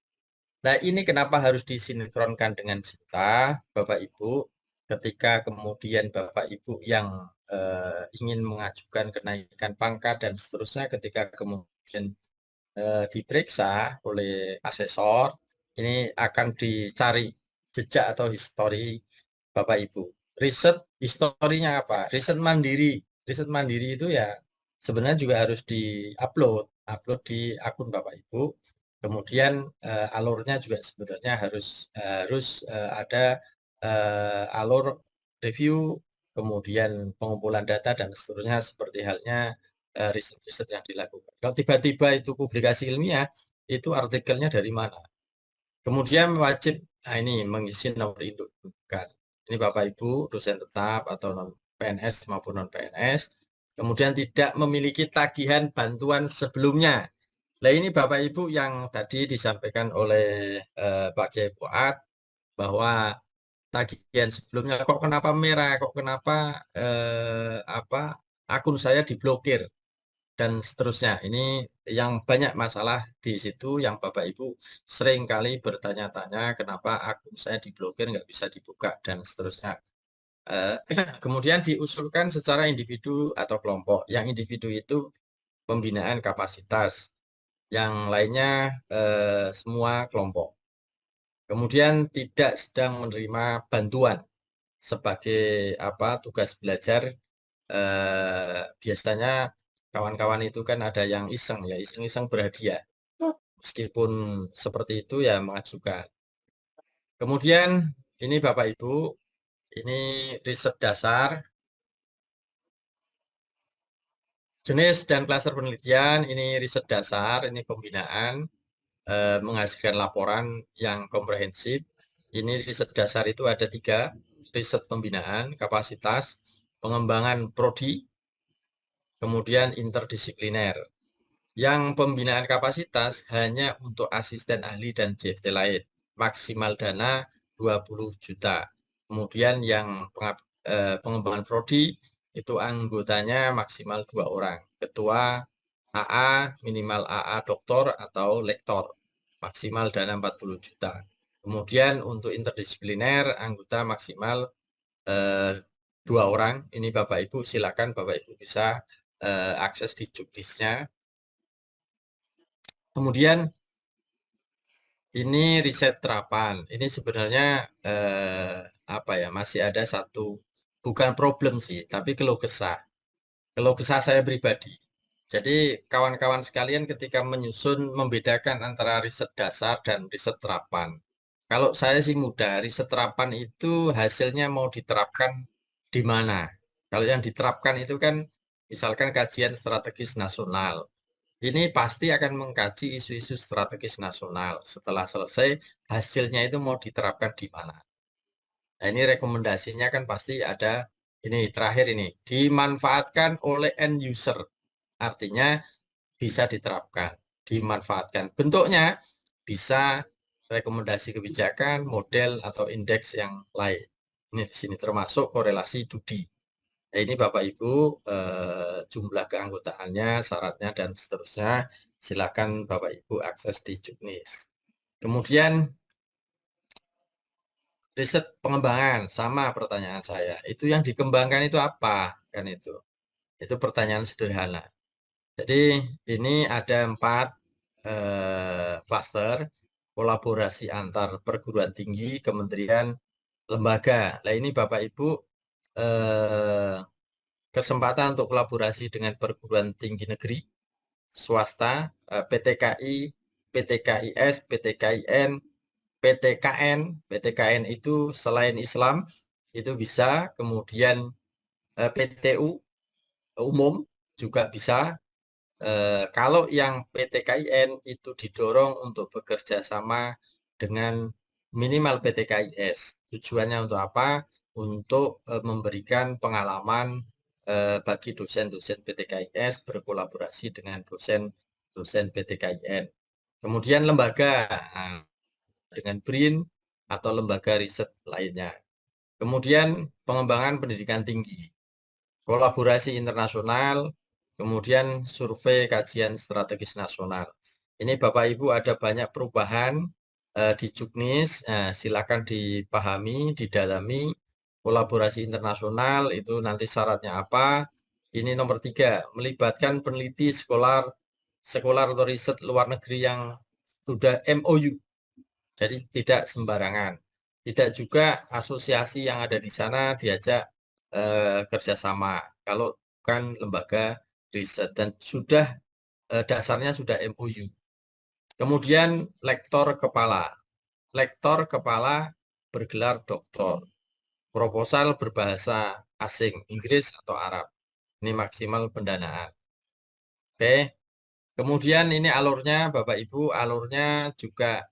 Nah, ini kenapa harus disinkronkan dengan Sinta, Bapak Ibu, ketika kemudian Bapak Ibu yang ingin mengajukan kenaikan pangkat dan seterusnya, ketika kemudian diperiksa oleh asesor, ini akan dicari jejak atau histori Bapak Ibu. Riset historinya apa? Riset mandiri. Riset mandiri itu ya sebenarnya juga harus upload di akun Bapak Ibu. Kemudian alurnya juga sebenarnya harus ada alur review, kemudian pengumpulan data dan seterusnya seperti halnya riset-riset yang dilakukan. Kalau tiba-tiba itu publikasi ilmiah, itu artikelnya dari mana? Kemudian wajib, nah ini mengisi nomor induk. Ini Bapak Ibu, dosen tetap atau non PNS maupun non PNS. Kemudian tidak memiliki tagihan bantuan sebelumnya. Nah ini Bapak Ibu yang tadi disampaikan oleh Pak Kiai Fuad, bahwa tagihan sebelumnya kok kenapa merah, kok kenapa akun saya diblokir dan seterusnya. Ini yang banyak masalah di situ, yang Bapak Ibu sering kali bertanya-tanya kenapa akun saya diblokir, nggak bisa dibuka dan seterusnya. Kemudian diusulkan secara individu atau kelompok. Yang individu itu pembinaan kapasitas, yang lainnya semua kelompok. Kemudian tidak sedang menerima bantuan sebagai tugas belajar. Biasanya kawan-kawan itu kan ada yang iseng ya, iseng-iseng berhadiah. Meskipun seperti itu ya mengajukan. Kemudian ini Bapak Ibu, ini riset dasar. Jenis dan klaster penelitian, ini riset dasar, ini pembinaan, menghasilkan laporan yang komprehensif. Ini riset dasar itu ada 3, riset pembinaan, kapasitas, pengembangan prodi, kemudian interdisipliner. Yang pembinaan kapasitas hanya untuk asisten ahli dan JFT lain, maksimal dana 20 juta. Kemudian yang pengembangan prodi itu anggotanya maksimal 2 orang, ketua AA, minimal AA doktor atau lektor, maksimal dana 40 juta. Kemudian untuk interdisipliner anggota maksimal 2 orang. Ini Bapak Ibu silakan Bapak Ibu bisa akses di juknisnya. Kemudian ini riset terapan. Ini sebenarnya masih ada satu, bukan problem sih, tapi keluh kesah. Keluh kesah saya pribadi. Jadi kawan-kawan sekalian ketika menyusun, membedakan antara riset dasar dan riset terapan. Kalau saya sih mudah, riset terapan itu hasilnya mau diterapkan di mana. Kalau yang diterapkan itu kan misalkan kajian strategis nasional. Ini pasti akan mengkaji isu-isu strategis nasional. Setelah selesai, hasilnya itu mau diterapkan di mana. Nah, ini rekomendasinya kan pasti ada, ini terakhir ini, dimanfaatkan oleh end user. Artinya bisa diterapkan, dimanfaatkan. Bentuknya bisa rekomendasi kebijakan, model, atau indeks yang lain. Ini di sini termasuk korelasi Dudi. Nah, ini Bapak Ibu jumlah keanggotaannya, syaratnya dan seterusnya. Silakan Bapak Ibu akses di juknis. Kemudian riset pengembangan, sama pertanyaan saya. Itu yang dikembangkan itu apa? Kan itu pertanyaan sederhana. Jadi ini ada 4 klaster kolaborasi antar perguruan tinggi, kementerian, lembaga. Nah ini Bapak Ibu kesempatan untuk kolaborasi dengan perguruan tinggi negeri, swasta, PTKI, PTKIS, PTKIN, PTKN. PTKN itu selain Islam, itu bisa. Kemudian PTU umum juga bisa. Kalau yang PTKIN itu didorong untuk bekerja sama dengan minimal PTKIS. Tujuannya untuk apa? Untuk memberikan pengalaman bagi dosen-dosen PTKIS berkolaborasi dengan dosen PTKIN. Kemudian lembaga dengan BRIN atau lembaga riset lainnya. Kemudian pengembangan pendidikan tinggi, kolaborasi internasional, kemudian survei kajian strategis nasional. Ini Bapak Ibu ada banyak perubahan di Juknis, silakan dipahami, didalami. Kolaborasi internasional itu nanti syaratnya apa? Ini nomor 3, melibatkan peneliti sekolah atau riset luar negeri yang sudah MOU. Jadi tidak sembarangan. Tidak juga asosiasi yang ada di sana diajak kerjasama. Kalau bukan lembaga riset dan sudah dasarnya sudah MOU. Kemudian lektor kepala. Lektor kepala bergelar doktor. Proposal berbahasa asing, Inggris atau Arab. Ini maksimal pendanaan. Oke. Kemudian ini alurnya, Bapak Ibu, alurnya juga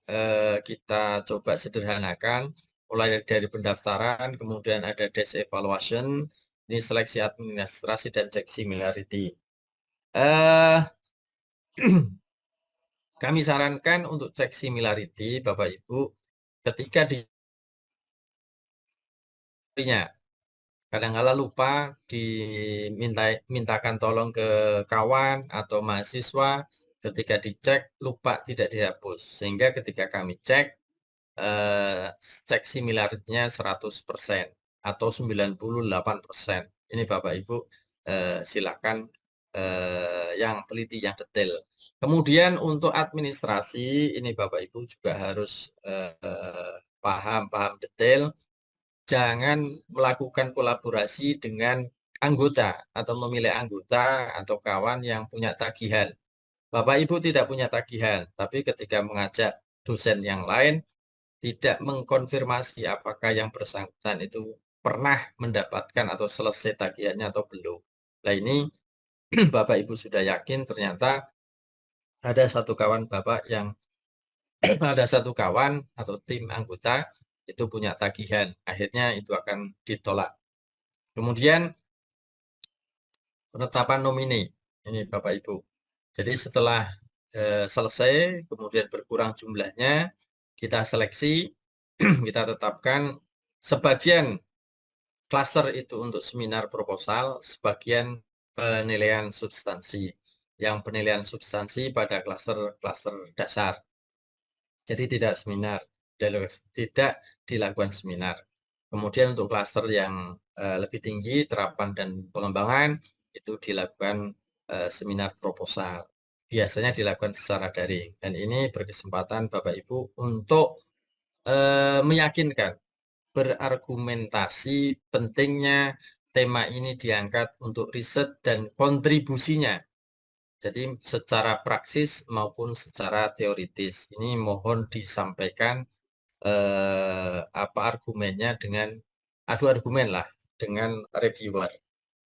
kita coba sederhanakan. Mulai dari pendaftaran, kemudian ada desk evaluation, ini seleksi administrasi dan cek similarity. Kami sarankan untuk cek similarity, Bapak Ibu, ketika kadang-kala lupa dimintakan tolong ke kawan atau mahasiswa, ketika dicek lupa tidak dihapus. Sehingga ketika kami cek similarity-nya 100% atau 98%. Ini Bapak Ibu silakan yang teliti, yang detail. Kemudian untuk administrasi, ini Bapak Ibu juga harus paham detail. Jangan melakukan kolaborasi dengan anggota atau memilih anggota atau kawan yang punya tagihan. Bapak Ibu tidak punya tagihan, tapi ketika mengajak dosen yang lain, tidak mengkonfirmasi apakah yang bersangkutan itu pernah mendapatkan atau selesai tagihannya atau belum. Nah ini Bapak Ibu sudah yakin ternyata ada satu kawan Bapak yang ada satu kawan atau tim anggota itu punya tagihan, akhirnya itu akan ditolak. Kemudian penetapan nomini, ini Bapak Ibu. Jadi setelah selesai, kemudian berkurang jumlahnya, kita seleksi, kita tetapkan sebagian klaster itu untuk seminar proposal, sebagian penilaian substansi. Yang penilaian substansi pada klaster dasar. Jadi tidak seminar. Tidak dilakukan seminar. Kemudian untuk klaster yang lebih tinggi, terapan dan pengembangan, itu dilakukan seminar proposal. Biasanya dilakukan secara daring. Dan ini berkesempatan Bapak Ibu untuk meyakinkan, berargumentasi pentingnya tema ini diangkat untuk riset dan kontribusinya. Jadi secara praksis maupun secara teoritis. Ini mohon disampaikan argumennya dengan adu argumen lah dengan reviewer.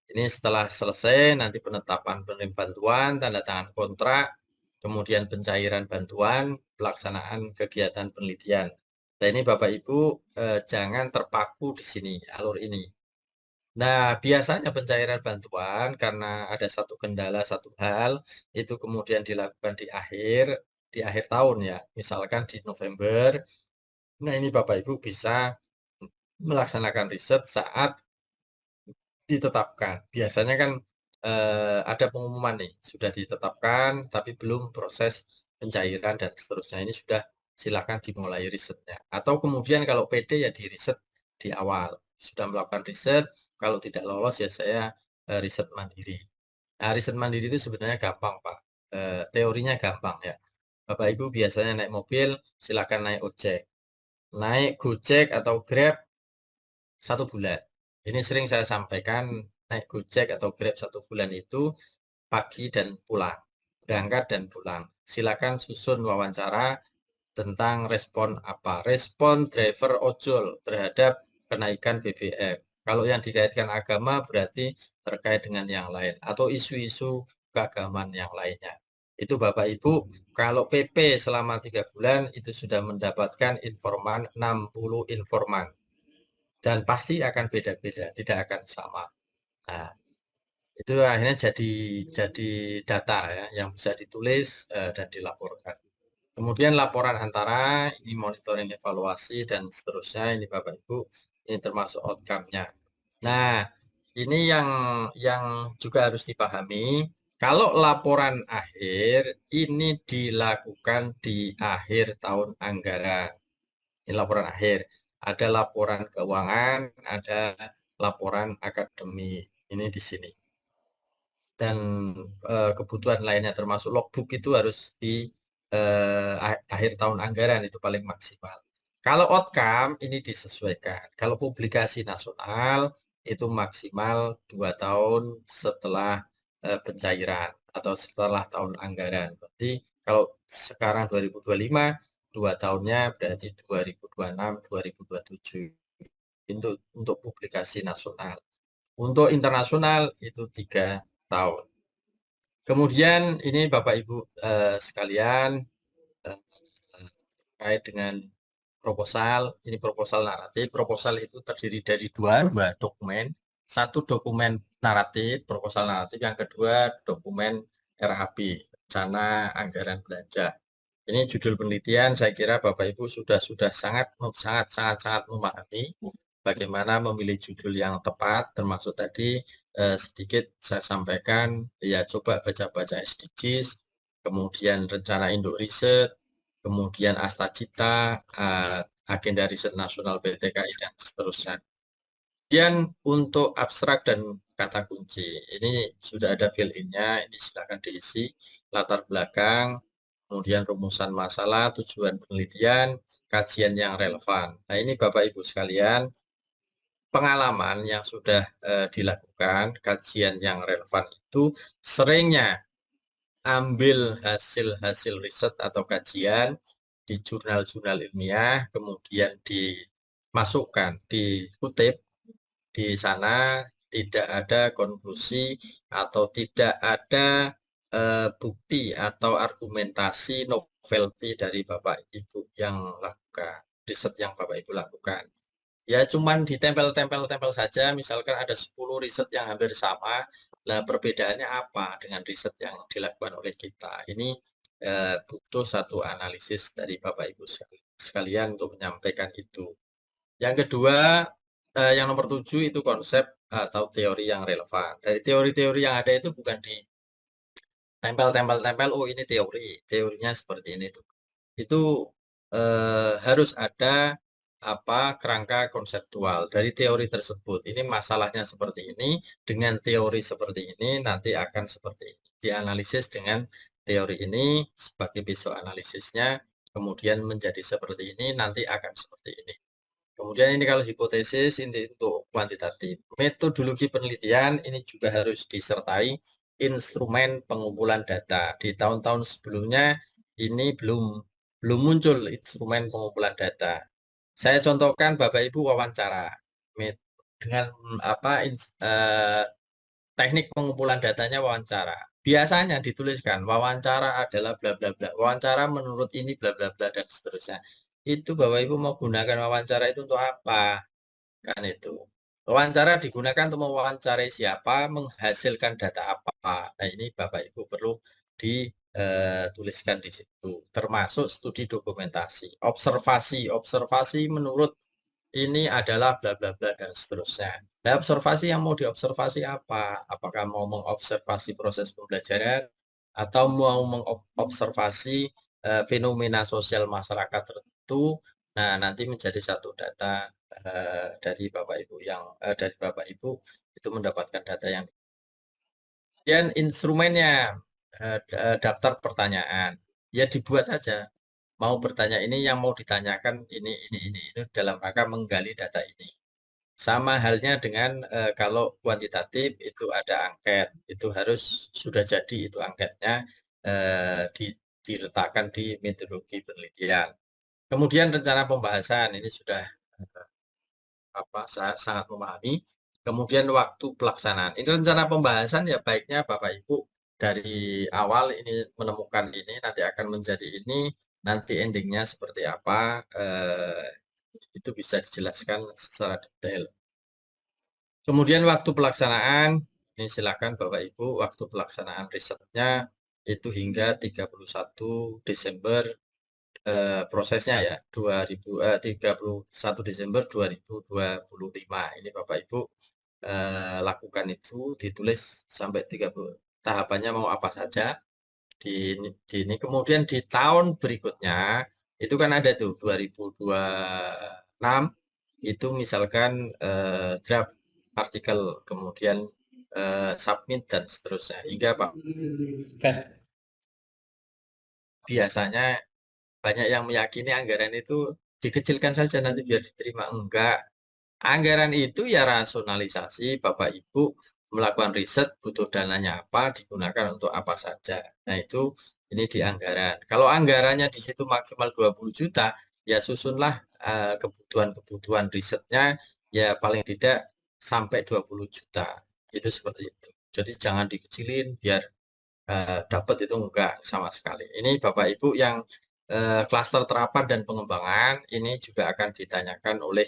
Ini setelah selesai nanti penetapan penerima bantuan, tanda tangan kontrak, kemudian pencairan bantuan, pelaksanaan kegiatan penelitian. Nah ini Bapak Ibu jangan terpaku di sini alur ini. Nah biasanya pencairan bantuan karena ada satu kendala, satu hal itu kemudian dilakukan di akhir tahun ya, misalkan di November. Nah ini Bapak Ibu bisa melaksanakan riset saat ditetapkan. Biasanya kan ada pengumuman nih, sudah ditetapkan tapi belum proses pencairan dan seterusnya. Ini sudah silakan dimulai risetnya. Atau kemudian kalau PD ya di riset di awal. Sudah melakukan riset, kalau tidak lolos ya saya riset mandiri. Nah riset mandiri itu sebenarnya gampang Pak. Teorinya gampang ya. Bapak Ibu biasanya naik mobil, silakan naik ojek. Naik Gojek atau Grab 1 bulan. Ini sering saya sampaikan, naik Gojek atau Grab 1 bulan itu pagi dan pulang, berangkat dan pulang. Silakan susun wawancara tentang respon apa, respon driver ojol terhadap kenaikan BBM. Kalau yang dikaitkan agama berarti terkait dengan yang lain atau isu-isu keagamaan yang lainnya. Itu Bapak Ibu, kalau PP selama 3 bulan itu sudah mendapatkan informan 60 informan. Dan pasti akan beda-beda, tidak akan sama. Nah, itu akhirnya jadi data ya, yang bisa ditulis dan dilaporkan. Kemudian laporan antara, ini monitoring evaluasi dan seterusnya, ini Bapak Ibu, ini termasuk outcome-nya. Nah, ini yang juga harus dipahami, Kalau laporan akhir ini dilakukan di akhir tahun anggaran. Ini laporan akhir. Ada laporan keuangan, ada laporan akademik. Ini di sini. Dan kebutuhan lainnya termasuk logbook itu harus di akhir tahun anggaran, itu paling maksimal. Kalau outcome ini disesuaikan. Kalau publikasi nasional itu maksimal 2 tahun setelah pencairan atau setelah tahun anggaran. Berarti kalau sekarang 2025, 2 tahunnya berarti 2026, 2027 untuk publikasi nasional. Untuk internasional itu 3 tahun. Kemudian ini Bapak Ibu sekalian terkait dengan proposal. Ini proposal naratif. Proposal itu terdiri dari dua dokumen. Satu dokumen naratif, proposal naratif. Yang kedua dokumen RAB, rencana anggaran belanja. Ini judul penelitian. Saya kira Bapak Ibu sudah sangat memahami bagaimana memilih judul yang tepat, termasuk tadi sedikit saya sampaikan, ya coba baca-baca SDGs, kemudian rencana induk riset, kemudian Astacita, agenda riset nasional BTKI, dan seterusnya. Kemudian untuk abstrak dan kata kunci, ini sudah ada fill-in-nya, ini silakan diisi, latar belakang, kemudian rumusan masalah, tujuan penelitian, kajian yang relevan. Nah ini Bapak Ibu sekalian, pengalaman yang sudah dilakukan, kajian yang relevan itu seringnya ambil hasil-hasil riset atau kajian di jurnal-jurnal ilmiah, kemudian dimasukkan, dikutip di sana, tidak ada konklusi atau tidak ada bukti atau argumentasi novelty dari Bapak Ibu yang lakukan, riset yang Bapak Ibu lakukan. Ya cuman ditempel-tempel saja, misalkan ada 10 riset yang hampir sama, nah perbedaannya apa dengan riset yang dilakukan oleh kita. Ini butuh satu analisis dari Bapak Ibu sekalian untuk menyampaikan itu. Yang kedua, yang nomor 7 itu konsep atau teori yang relevan. Dari teori-teori yang ada itu bukan di tempel-tempel, oh ini teorinya seperti ini tuh. Itu harus ada kerangka konseptual dari teori tersebut. Ini masalahnya seperti ini, dengan teori seperti ini nanti akan seperti ini. Dianalisis dengan teori ini sebagai besok analisisnya, kemudian menjadi seperti ini, nanti akan seperti ini. Kemudian ini kalau hipotesis, ini untuk kuantitatif. Metodologi penelitian ini juga harus disertai instrumen pengumpulan data. Di tahun-tahun sebelumnya ini belum muncul instrumen pengumpulan data. Saya contohkan Bapak Ibu wawancara dengan teknik pengumpulan datanya wawancara. Biasanya dituliskan wawancara adalah bla bla bla. Wawancara menurut ini bla bla bla dan seterusnya. Itu Bapak Ibu mau gunakan wawancara itu untuk apa? Kan itu. Wawancara digunakan untuk mewawancarai siapa, menghasilkan data apa. Nah, ini Bapak Ibu perlu dituliskan di situ, termasuk studi dokumentasi, observasi menurut ini adalah bla bla bla dan seterusnya. Nah, observasi yang mau diobservasi apa? Apakah mau mengobservasi proses pembelajaran atau mau mengobservasi fenomena sosial masyarakat tertentu? Nah, nanti menjadi satu data dari Bapak Ibu itu mendapatkan data yang. Kemudian instrumennya daftar pertanyaan, ya dibuat saja. Mau bertanya ini, yang mau ditanyakan ini dalam rangka menggali data ini. Sama halnya dengan kalau kuantitatif itu ada angket, itu harus sudah jadi itu anketnya diletakkan di metodologi penelitian. Kemudian rencana pembahasan ini sudah sangat memahami. Kemudian waktu pelaksanaan. Ini rencana pembahasan ya baiknya Bapak Ibu dari awal ini menemukan ini, nanti akan menjadi ini, nanti endingnya seperti apa, itu bisa dijelaskan secara detail. Kemudian waktu pelaksanaan, ini silakan Bapak Ibu, waktu pelaksanaan risetnya itu hingga 31 Desember prosesnya ya, 31 Desember 2025. Ini Bapak Ibu lakukan itu, ditulis sampai 31 tahapannya mau apa saja di ini. Kemudian di tahun berikutnya itu kan ada tuh 2026 itu misalkan draft artikel, kemudian submit dan seterusnya hingga Pak. Biasanya banyak yang meyakini anggaran itu dikecilkan saja nanti biar diterima. Enggak. Anggaran itu ya rasionalisasi, Bapak Ibu melakukan riset, butuh dananya apa, digunakan untuk apa saja. Nah itu ini di anggaran. Kalau anggarannya di situ maksimal 20 juta, ya susunlah kebutuhan-kebutuhan risetnya ya paling tidak sampai 20 juta. Itu seperti itu. Jadi jangan dikecilin biar dapat, itu enggak sama sekali. Ini Bapak Ibu yang klaster terapan dan pengembangan ini juga akan ditanyakan oleh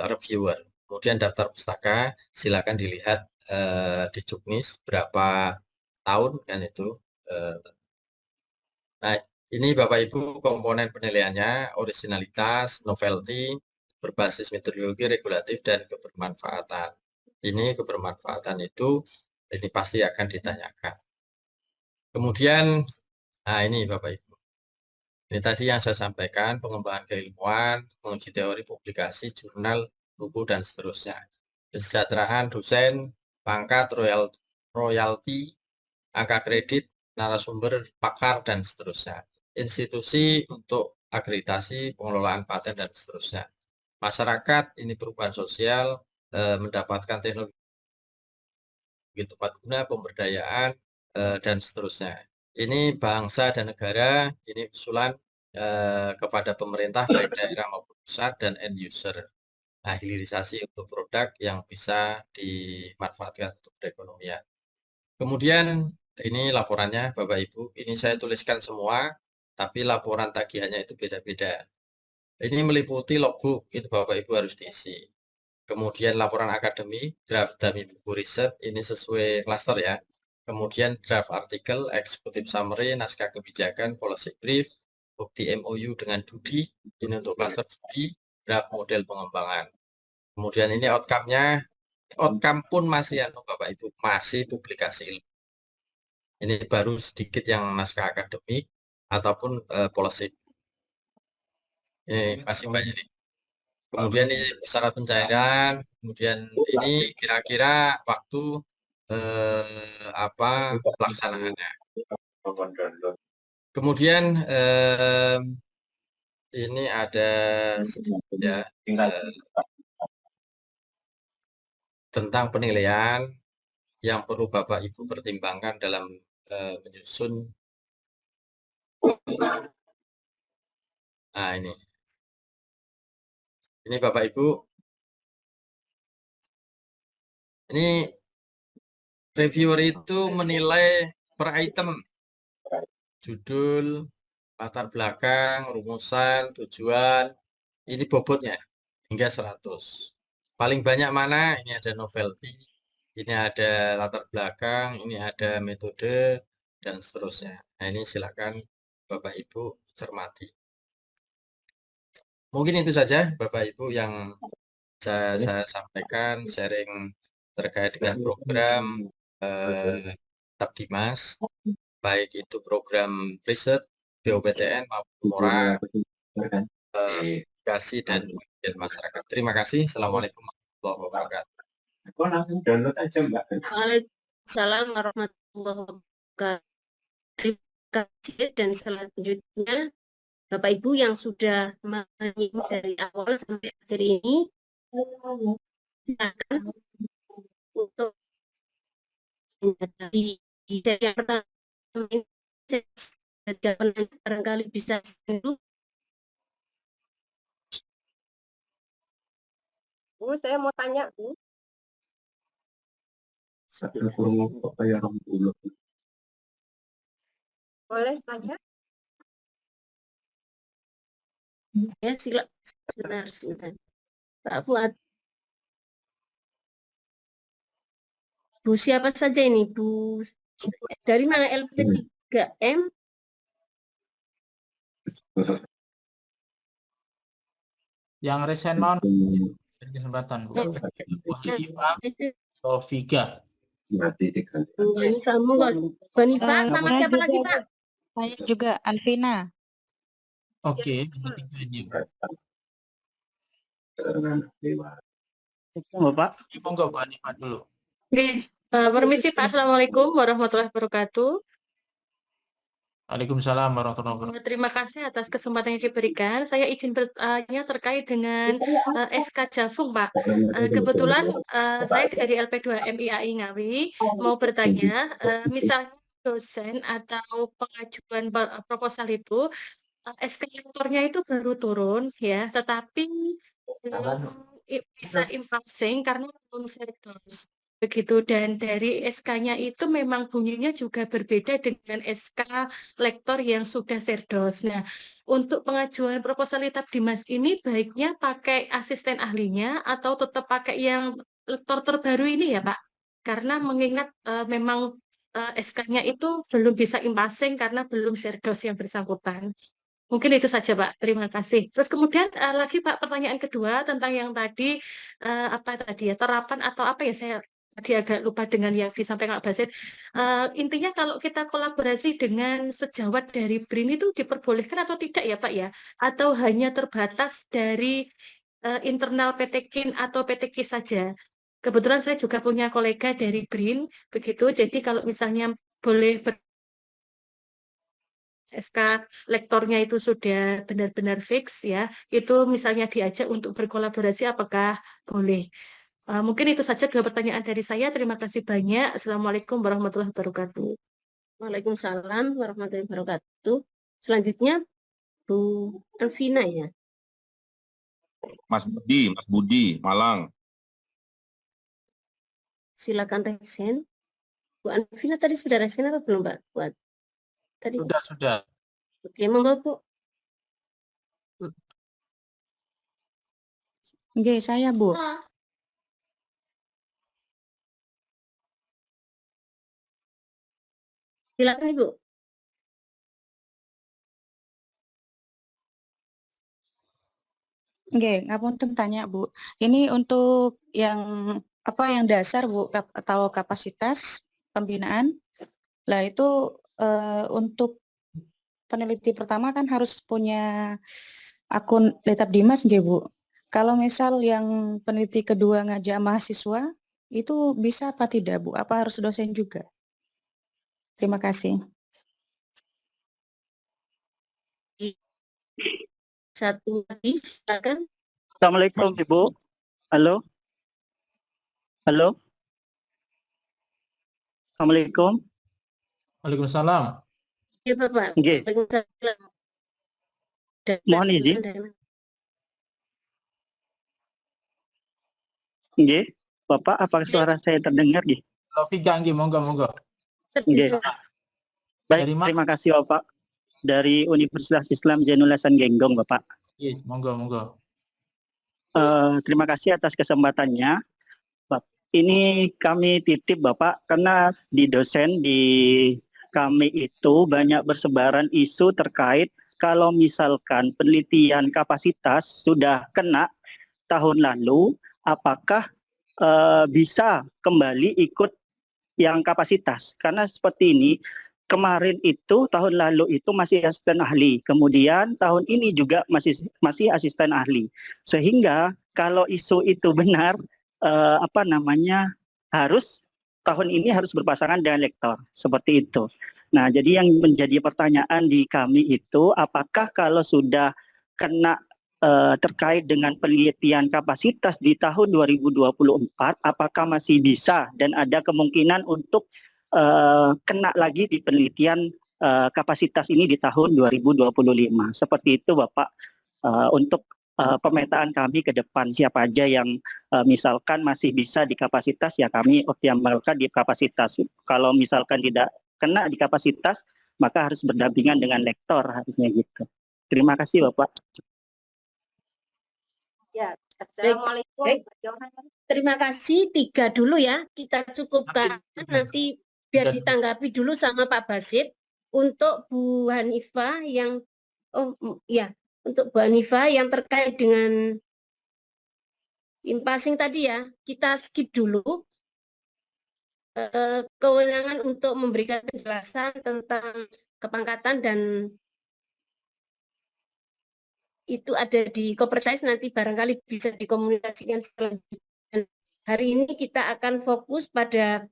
reviewer. Kemudian daftar pustaka silakan dilihat di Juknis berapa tahun kan itu. Nah ini Bapak Ibu komponen penilaiannya, originalitas, novelty, berbasis metodologi regulatif dan kebermanfaatan. Ini kebermanfaatan itu ini pasti akan ditanyakan. Kemudian, nah ini Bapak Ibu. Ini tadi yang saya sampaikan, pengembangan keilmuan, menguji teori, publikasi, jurnal, buku, dan seterusnya. Kesejahteraan dosen, pangkat, royalti, angka kredit, narasumber, pakar, dan seterusnya. Institusi untuk akreditasi, pengelolaan paten, dan seterusnya. Masyarakat, ini perubahan sosial, mendapatkan teknologi tepat guna, pemberdayaan, dan seterusnya. Ini bangsa dan negara, ini usulan kepada pemerintah baik daerah maupun pusat dan end user. Nah, hilirisasi untuk produk yang bisa dimanfaatkan untuk perekonomian. Kemudian ini laporannya Bapak Ibu, ini saya tuliskan semua, tapi laporan tagihannya itu beda-beda. Ini meliputi logbook, itu Bapak Ibu harus diisi. Kemudian laporan akademi, draft dummy buku riset, ini sesuai klaster ya. Kemudian draft artikel, executive summary, naskah kebijakan, policy brief, bukti MOU dengan Dudi, ini untuk klaster Dudi, draft model pengembangan. Kemudian ini outcome-nya, outcome pun masih Bapak Ibu, masih publikasi. Ini baru sedikit yang naskah akademik ataupun policy. Ini masih banyak nih. Kemudian ini syarat pencairan, kemudian ini kira-kira waktu apa pelaksanaannya. Kemudian ini ada sedikit ya tentang penilaian yang perlu Bapak Ibu pertimbangkan dalam menyusun. Nah ini Bapak Ibu, ini reviewer itu menilai per item, judul, latar belakang, rumusan, tujuan, ini bobotnya hingga 100. Paling banyak mana? Ini ada novelty, ini ada latar belakang, ini ada metode, dan seterusnya. Nah ini silakan Bapak Ibu cermati. Mungkin itu saja Bapak Ibu yang saya sampaikan, sharing terkait dengan program Tabdimas, baik itu program riset, BOPTN maupun MORA, edukasi dan masyarakat. Terima kasih. Assalamualaikum warahmatullahi wabarakatuh. Kok langsung download aja Mbak? Waalaikumsalam warahmatullahi wabarakatuh. Terima kasih, dan selanjutnya Bapak Ibu yang sudah menyimak dari awal sampai akhir ini, silakan untuk di sesi yang pertama ini barangkali bisa dulu. Bu, saya mau tanya, Bu. Boleh tanya? Ya, silakan. Sebentar. Pak Fuad. Bu siapa saja ini? Bu dari mana? LP3M? Yang resen mohon kesempatan Bu. Wahyu Taufika. mati diganti. Ini kamu nggak Bonifa sama siapa lagi Pak? Saya juga Anvina. Oke, bertiga ini. Bapak. Monggo Bu Hanifah dulu. Oke, permisi Pak. Assalamualaikum warahmatullahi wabarakatuh. Waalaikumsalam warahmatullahi wabarakatuh. Terima kasih atas kesempatan yang diberikan. Saya izin bertanya terkait dengan SK Jafung, Pak. Kebetulan saya dari LP2 MIAI Ngawi mau bertanya, misalnya dosen atau pengajuan proposal itu SK lektornya itu baru turun ya, tetapi belum bisa impasing karena belum serdos. Begitu, dan dari SK-nya itu memang bunyinya juga berbeda dengan SK lektor yang sudah serdos. Nah, untuk pengajuan proposal Litap Dimas ini baiknya pakai asisten ahlinya atau tetap pakai yang lektor terbaru ini ya, Pak? Karena mengingat memang SK-nya itu belum bisa impasing karena belum serdos yang bersangkutan. Mungkin itu saja, Pak. Terima kasih. Terus kemudian lagi, Pak, pertanyaan kedua tentang yang tadi apa tadi ya, terapan atau apa ya, saya tadi agak lupa dengan yang disampaikan Pak Basit. Intinya kalau kita kolaborasi dengan sejawat dari BRIN itu diperbolehkan atau tidak ya, Pak ya? Atau hanya terbatas dari internal PT KIN atau PT KIS saja? Kebetulan saya juga punya kolega dari BRIN, begitu. Jadi kalau misalnya boleh SK lektornya itu sudah benar-benar fix ya, itu misalnya diajak untuk berkolaborasi apakah boleh? Mungkin itu saja dua pertanyaan dari saya. Terima kasih banyak. Assalamualaikum warahmatullahi wabarakatuh. Waalaikumsalam warahmatullahi wabarakatuh. Selanjutnya Bu Alvina ya. Mas Budi, Malang. Silakan resen. Bu Alvina tadi sudah resen atau belum, Pak? Buat tadi. Sudah. Oke, monggo Bu. Oke, saya Bu. Silakan Ibu. Oke, ngapunten tanya Bu. Ini untuk yang apa yang dasar Bu atau kapasitas pembinaan. Lah itu untuk peneliti pertama kan harus punya akun Litap Dimas nggih Bu. Kalau misal yang peneliti kedua ngajak mahasiswa itu bisa apa tidak Bu? Apa harus dosen juga? Terima kasih. Satu lagi, silakan. Assalamualaikum Ibu. Halo. Halo. Assalamualaikum. Waalaikumsalam. Ya Bapak. Nggih. Waalaikumsalam. Mohon izin. Nggih. Bapak, apakah suara saya terdengar nggih? Taufika nggih, monggo. Nggih. Baik, terima kasih Bapak. Dari Universitas Islam Zainul Hasan Genggong, Bapak. Yes, monggo. Terima kasih atas kesempatannya. Ini kami titip Bapak, karena di dosen di kami itu banyak bersebaran isu terkait kalau misalkan penelitian kapasitas sudah kena tahun lalu, apakah bisa kembali ikut yang kapasitas? Karena seperti ini, kemarin itu tahun lalu itu masih asisten ahli, kemudian tahun ini juga masih asisten ahli, sehingga kalau isu itu benar, harus tahun ini harus berpasangan dengan lektor, seperti itu. Nah, jadi yang menjadi pertanyaan di kami itu, apakah kalau sudah kena terkait dengan penelitian kapasitas di tahun 2024, apakah masih bisa dan ada kemungkinan untuk kena lagi di penelitian kapasitas ini di tahun 2025. Seperti itu Bapak, untuk pemetaan kami ke depan, siapa aja yang misalkan masih bisa di kapasitas, ya kami optimalkan di kapasitas. Kalau misalkan tidak kena di kapasitas, maka harus berdampingan dengan lektor, harusnya gitu. Terima kasih Bapak. Ya, Assalamualaikum. Terima kasih, 3 dulu ya, kita cukupkan. Nanti biar ditanggapi dulu sama Pak Basit. Untuk Bu Hanifah yang, untuk Bu Hanifah yang terkait dengan impasing tadi ya, kita skip dulu. kewenangan untuk memberikan penjelasan tentang kepangkatan dan itu ada di Kopertais, nanti barangkali bisa dikomunikasikan selanjutnya. Dan hari ini kita akan fokus pada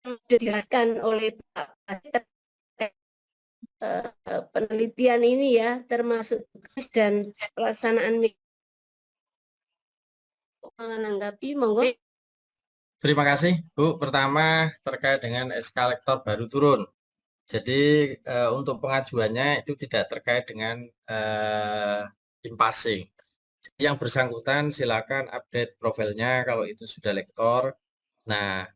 yang dijelaskan oleh Pak Bupati penelitian ini ya, termasuk tugas dan pelaksanaan menanggapi, monggo. Terima kasih, Bu. Pertama, terkait dengan SK lektor baru turun. Jadi, untuk pengajuannya itu tidak terkait dengan in-passing. Yang bersangkutan silakan update profilnya kalau itu sudah lektor. Nah,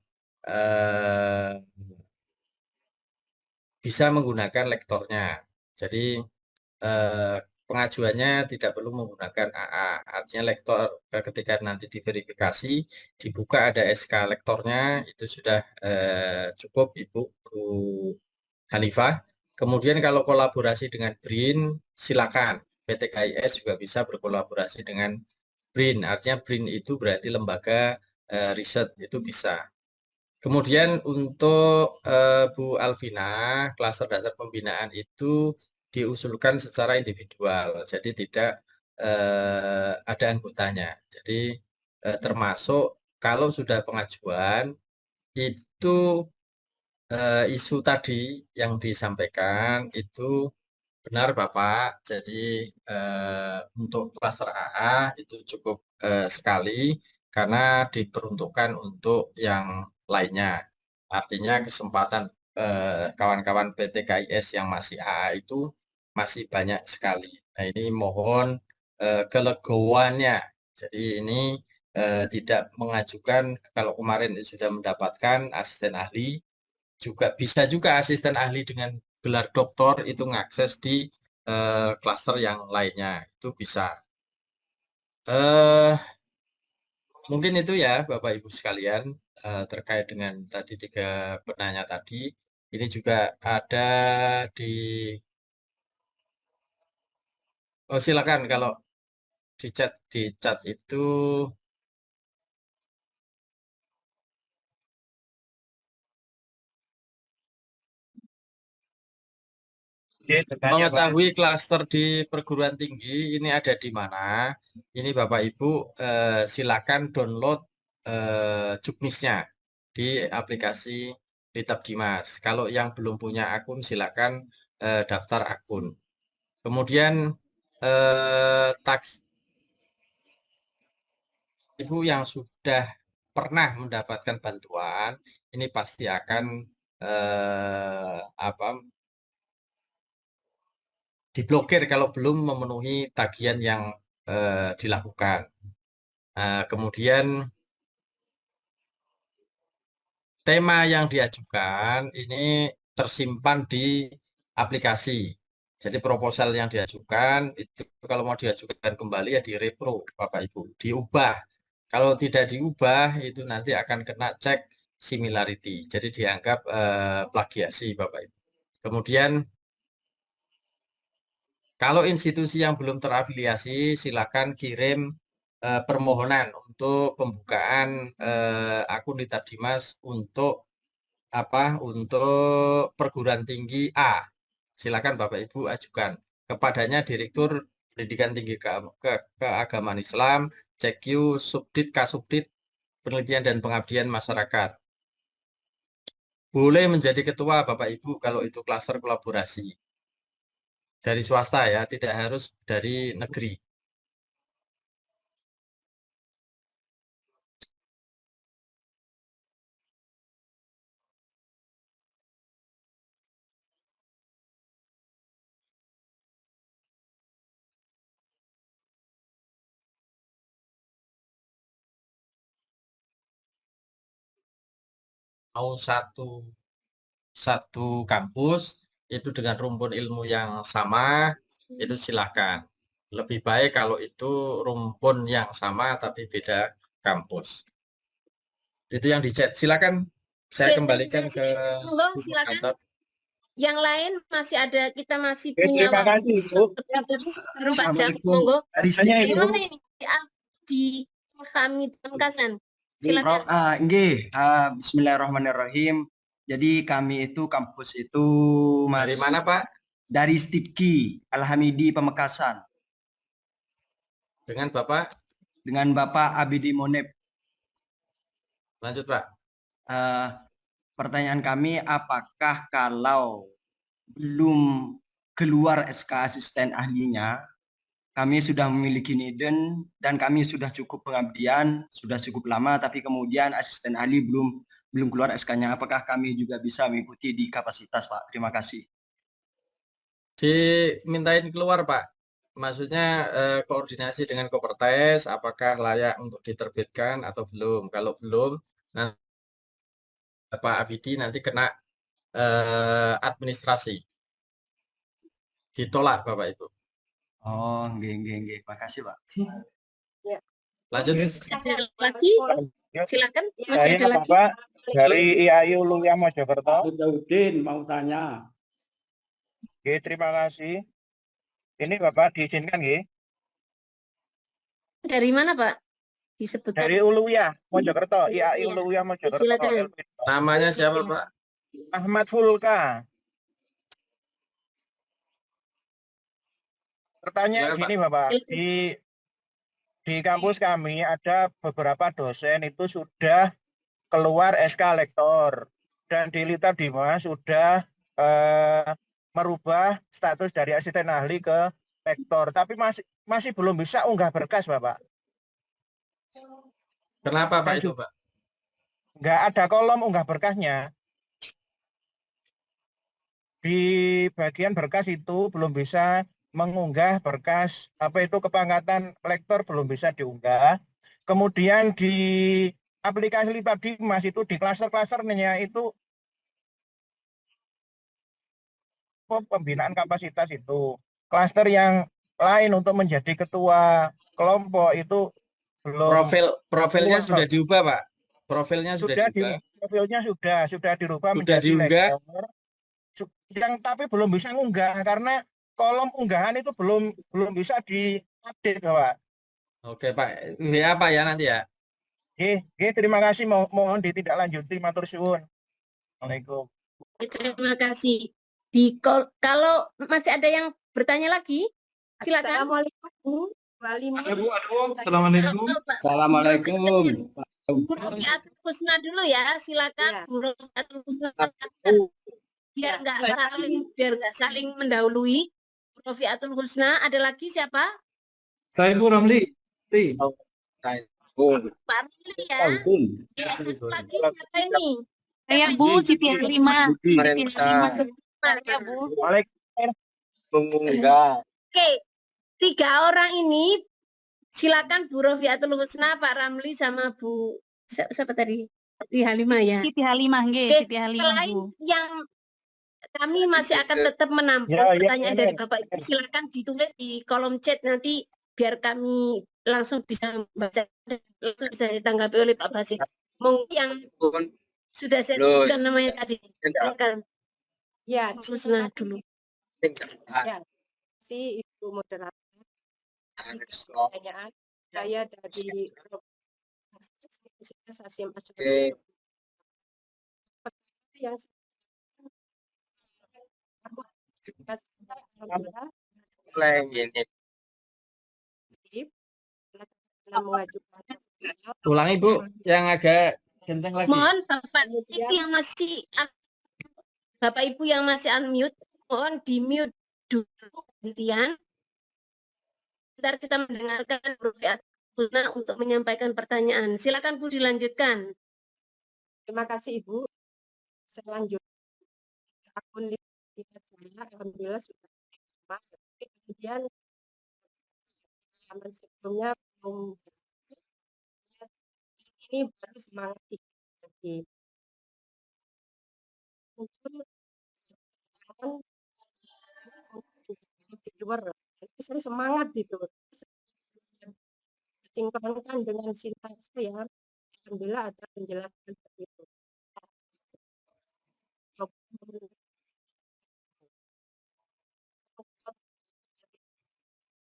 bisa menggunakan lektornya. Jadi, pengajuannya tidak perlu menggunakan AA. Artinya lektor ketika nanti diverifikasi, dibuka ada SK lektornya, itu sudah cukup Ibu Bu Hanifah. Kemudian kalau kolaborasi dengan BRIN, silakan. PT KIS juga bisa berkolaborasi dengan BRIN. Artinya BRIN itu berarti lembaga riset, itu bisa. Kemudian untuk Bu Alvina, klaster dasar pembinaan itu diusulkan secara individual, jadi tidak ada anggotanya. Jadi termasuk kalau sudah pengajuan itu isu tadi yang disampaikan itu benar Bapak. Jadi untuk klaster AA itu cukup sekali karena diperuntukkan untuk yang lainnya. Artinya kesempatan kawan-kawan PT KIS yang masih AA itu masih banyak sekali. Nah ini mohon kelegowannya. Jadi ini tidak mengajukan, kalau kemarin sudah mendapatkan asisten ahli, juga bisa juga asisten ahli dengan gelar doktor itu mengakses di klaster yang lainnya, itu bisa. Mungkin itu ya Bapak Ibu sekalian terkait dengan tadi 3 penanya tadi. Ini juga ada di silakan kalau di chat itu mengetahui klaster di perguruan tinggi ini ada di mana. Ini Bapak Ibu silakan download juknisnya di aplikasi Litab Dimas. Kalau yang belum punya akun silakan daftar akun. Kemudian Ibu yang sudah pernah mendapatkan bantuan ini pasti akan diblokir kalau belum memenuhi tagihan yang dilakukan. Kemudian tema yang diajukan ini tersimpan di aplikasi. Jadi proposal yang diajukan itu kalau mau diajukan kembali ya direpro Bapak Ibu, diubah. Kalau tidak diubah itu nanti akan kena cek similarity. Jadi dianggap plagiasi Bapak Ibu. Kemudian kalau institusi yang belum terafiliasi, silakan kirim permohonan untuk pembukaan akun Litab Dimas untuk Untuk perguruan tinggi A. Silakan Bapak Ibu ajukan kepadanya Direktur Pendidikan Tinggi Keagamaan Islam, CQ, Subdit, Kasubdit, Penelitian dan Pengabdian Masyarakat. Boleh menjadi ketua Bapak Ibu kalau itu klaster kolaborasi. Dari swasta ya, tidak harus dari negeri. Mau satu kampus itu dengan rumpun ilmu yang sama, itu silakan. Lebih baik kalau itu rumpun yang sama tapi beda kampus. Itu yang di chat. Silakan saya kembalikan ke silakan. Yang lain masih ada, kita masih punya terima kasih, Bu. 4 jam, monggo. Gimana ini di kami Pamekasan? Silakan. Bismillahirrahmanirrahim. Jadi kami itu kampus itu Dari mana, Pak? dari Stipki Al-Hamidi Pamekasan Dengan Bapak? dengan Bapak Abidi Monep. Lanjut, Pak. Pertanyaan kami, apakah kalau belum keluar SK asisten ahlinya, kami sudah memiliki NIDEN dan kami sudah cukup pengabdian, sudah cukup lama, tapi kemudian asisten ahli belum keluar SK-nya. Apakah kami juga bisa mengikuti di kapasitas, Pak? Terima kasih. Dimintain keluar, Pak. Maksudnya koordinasi dengan Kopertais, apakah layak untuk diterbitkan atau belum? Kalau belum, nah, Pak Abidi nanti kena administrasi. Ditolak, Bapak Ibu. Oh, nggih. Makasih, Pak. Lanjut. Ada lagi? Silakan. Masih Saya ada lagi? Bapak dari IAI Uluwiyah Mojokerto. Udin mau tanya. Oke, terima kasih. Ini Bapak diizinkan nggih? Dari mana, Pak? Disebutkan. Dari Uluwiyah Mojokerto, IAI Uluwiyah Mojokerto. Silakan. Namanya siapa, Pak? Ahmad Fulka. Pertanyaan Silakan, gini Bapak, di kampus kami ada beberapa dosen itu sudah keluar SK lektor dan di Lita Dima sudah merubah status dari asisten ahli ke lektor, tapi masih belum bisa unggah berkas, Bapak. Kenapa, Pak, itu, Pak? Nggak ada kolom unggah berkasnya. Di bagian berkas itu belum bisa mengunggah berkas apa itu kepangkatan lektor, belum bisa diunggah. Kemudian di aplikasi Lita Dimas itu di klaster-klasternya itu pembinaan kapasitas itu. Klaster yang lain untuk menjadi ketua kelompok itu belum. Profilnya sudah diubah, Pak. Profilnya sudah diubah. Profilnya sudah dirubah Sudah menjadi diunggah. lektor. Yang tapi belum bisa unggah karena kolom unggahan itu belum bisa diupdate, Pak. Oke, Pak. WA Pak ya nanti ya. Oke, terima kasih. Mohon ditindaklanjuti, matur suwun. Assalamualaikum. Terima kasih. Kalau masih ada yang bertanya lagi, silakan. Assalamualaikum. Assalamualaikum. Assalamualaikum. Bu Rofiatul Husna dulu ya, silakan. Bu Rofiatul Husna, biar nggak saling mendahului. Bu Rofiatul Husna, ada lagi siapa? Saya Bu Ramli. Pak Ramli ya. Ya, satu lagi siapa ini? Saya Bu Siti Halimah. Ya, Bu. Mengunggah. Oke, 3 orang ini silakan Bu Rofiatul Husna, Pak Ramli sama Bu siapa tadi? Siti Halimah ya. Siti Halimah, nggih, Oke, Siti Halimah, selain Bu. yang kami masih akan tetap menampung pertanyaan dari Bapak Ibu, silakan ditulis di kolom chat nanti biar kami langsung bisa membaca dan langsung bisa ditanggapi oleh Pak Basit. Mungkin yang sudah saya sebutkan namanya tadi. Silakan. Ya, Husna dulu. ya. Si Ibu moderator. Pertanyaan saya dari Sasim Asyari. Yang Ulangi Bu, yang agak kencang lagi. Mohon Bapak Ibu yang masih unmute, mohon di mute dulu gantian. Ntar kita mendengarkan Bu Rofiatul Husna untuk menyampaikan pertanyaan. Silakan Bu, dilanjutkan. Terima kasih Ibu. Selanjutnya akun Lita saya alhamdulillah sudah terima. Kemudian zaman sebelumnya belum ini baru semangat lagi. Mungkin di luar saya semangat gitu. Sinkronkan dengan sintaks saya. Alhamdulillah ada penjelasan seperti itu.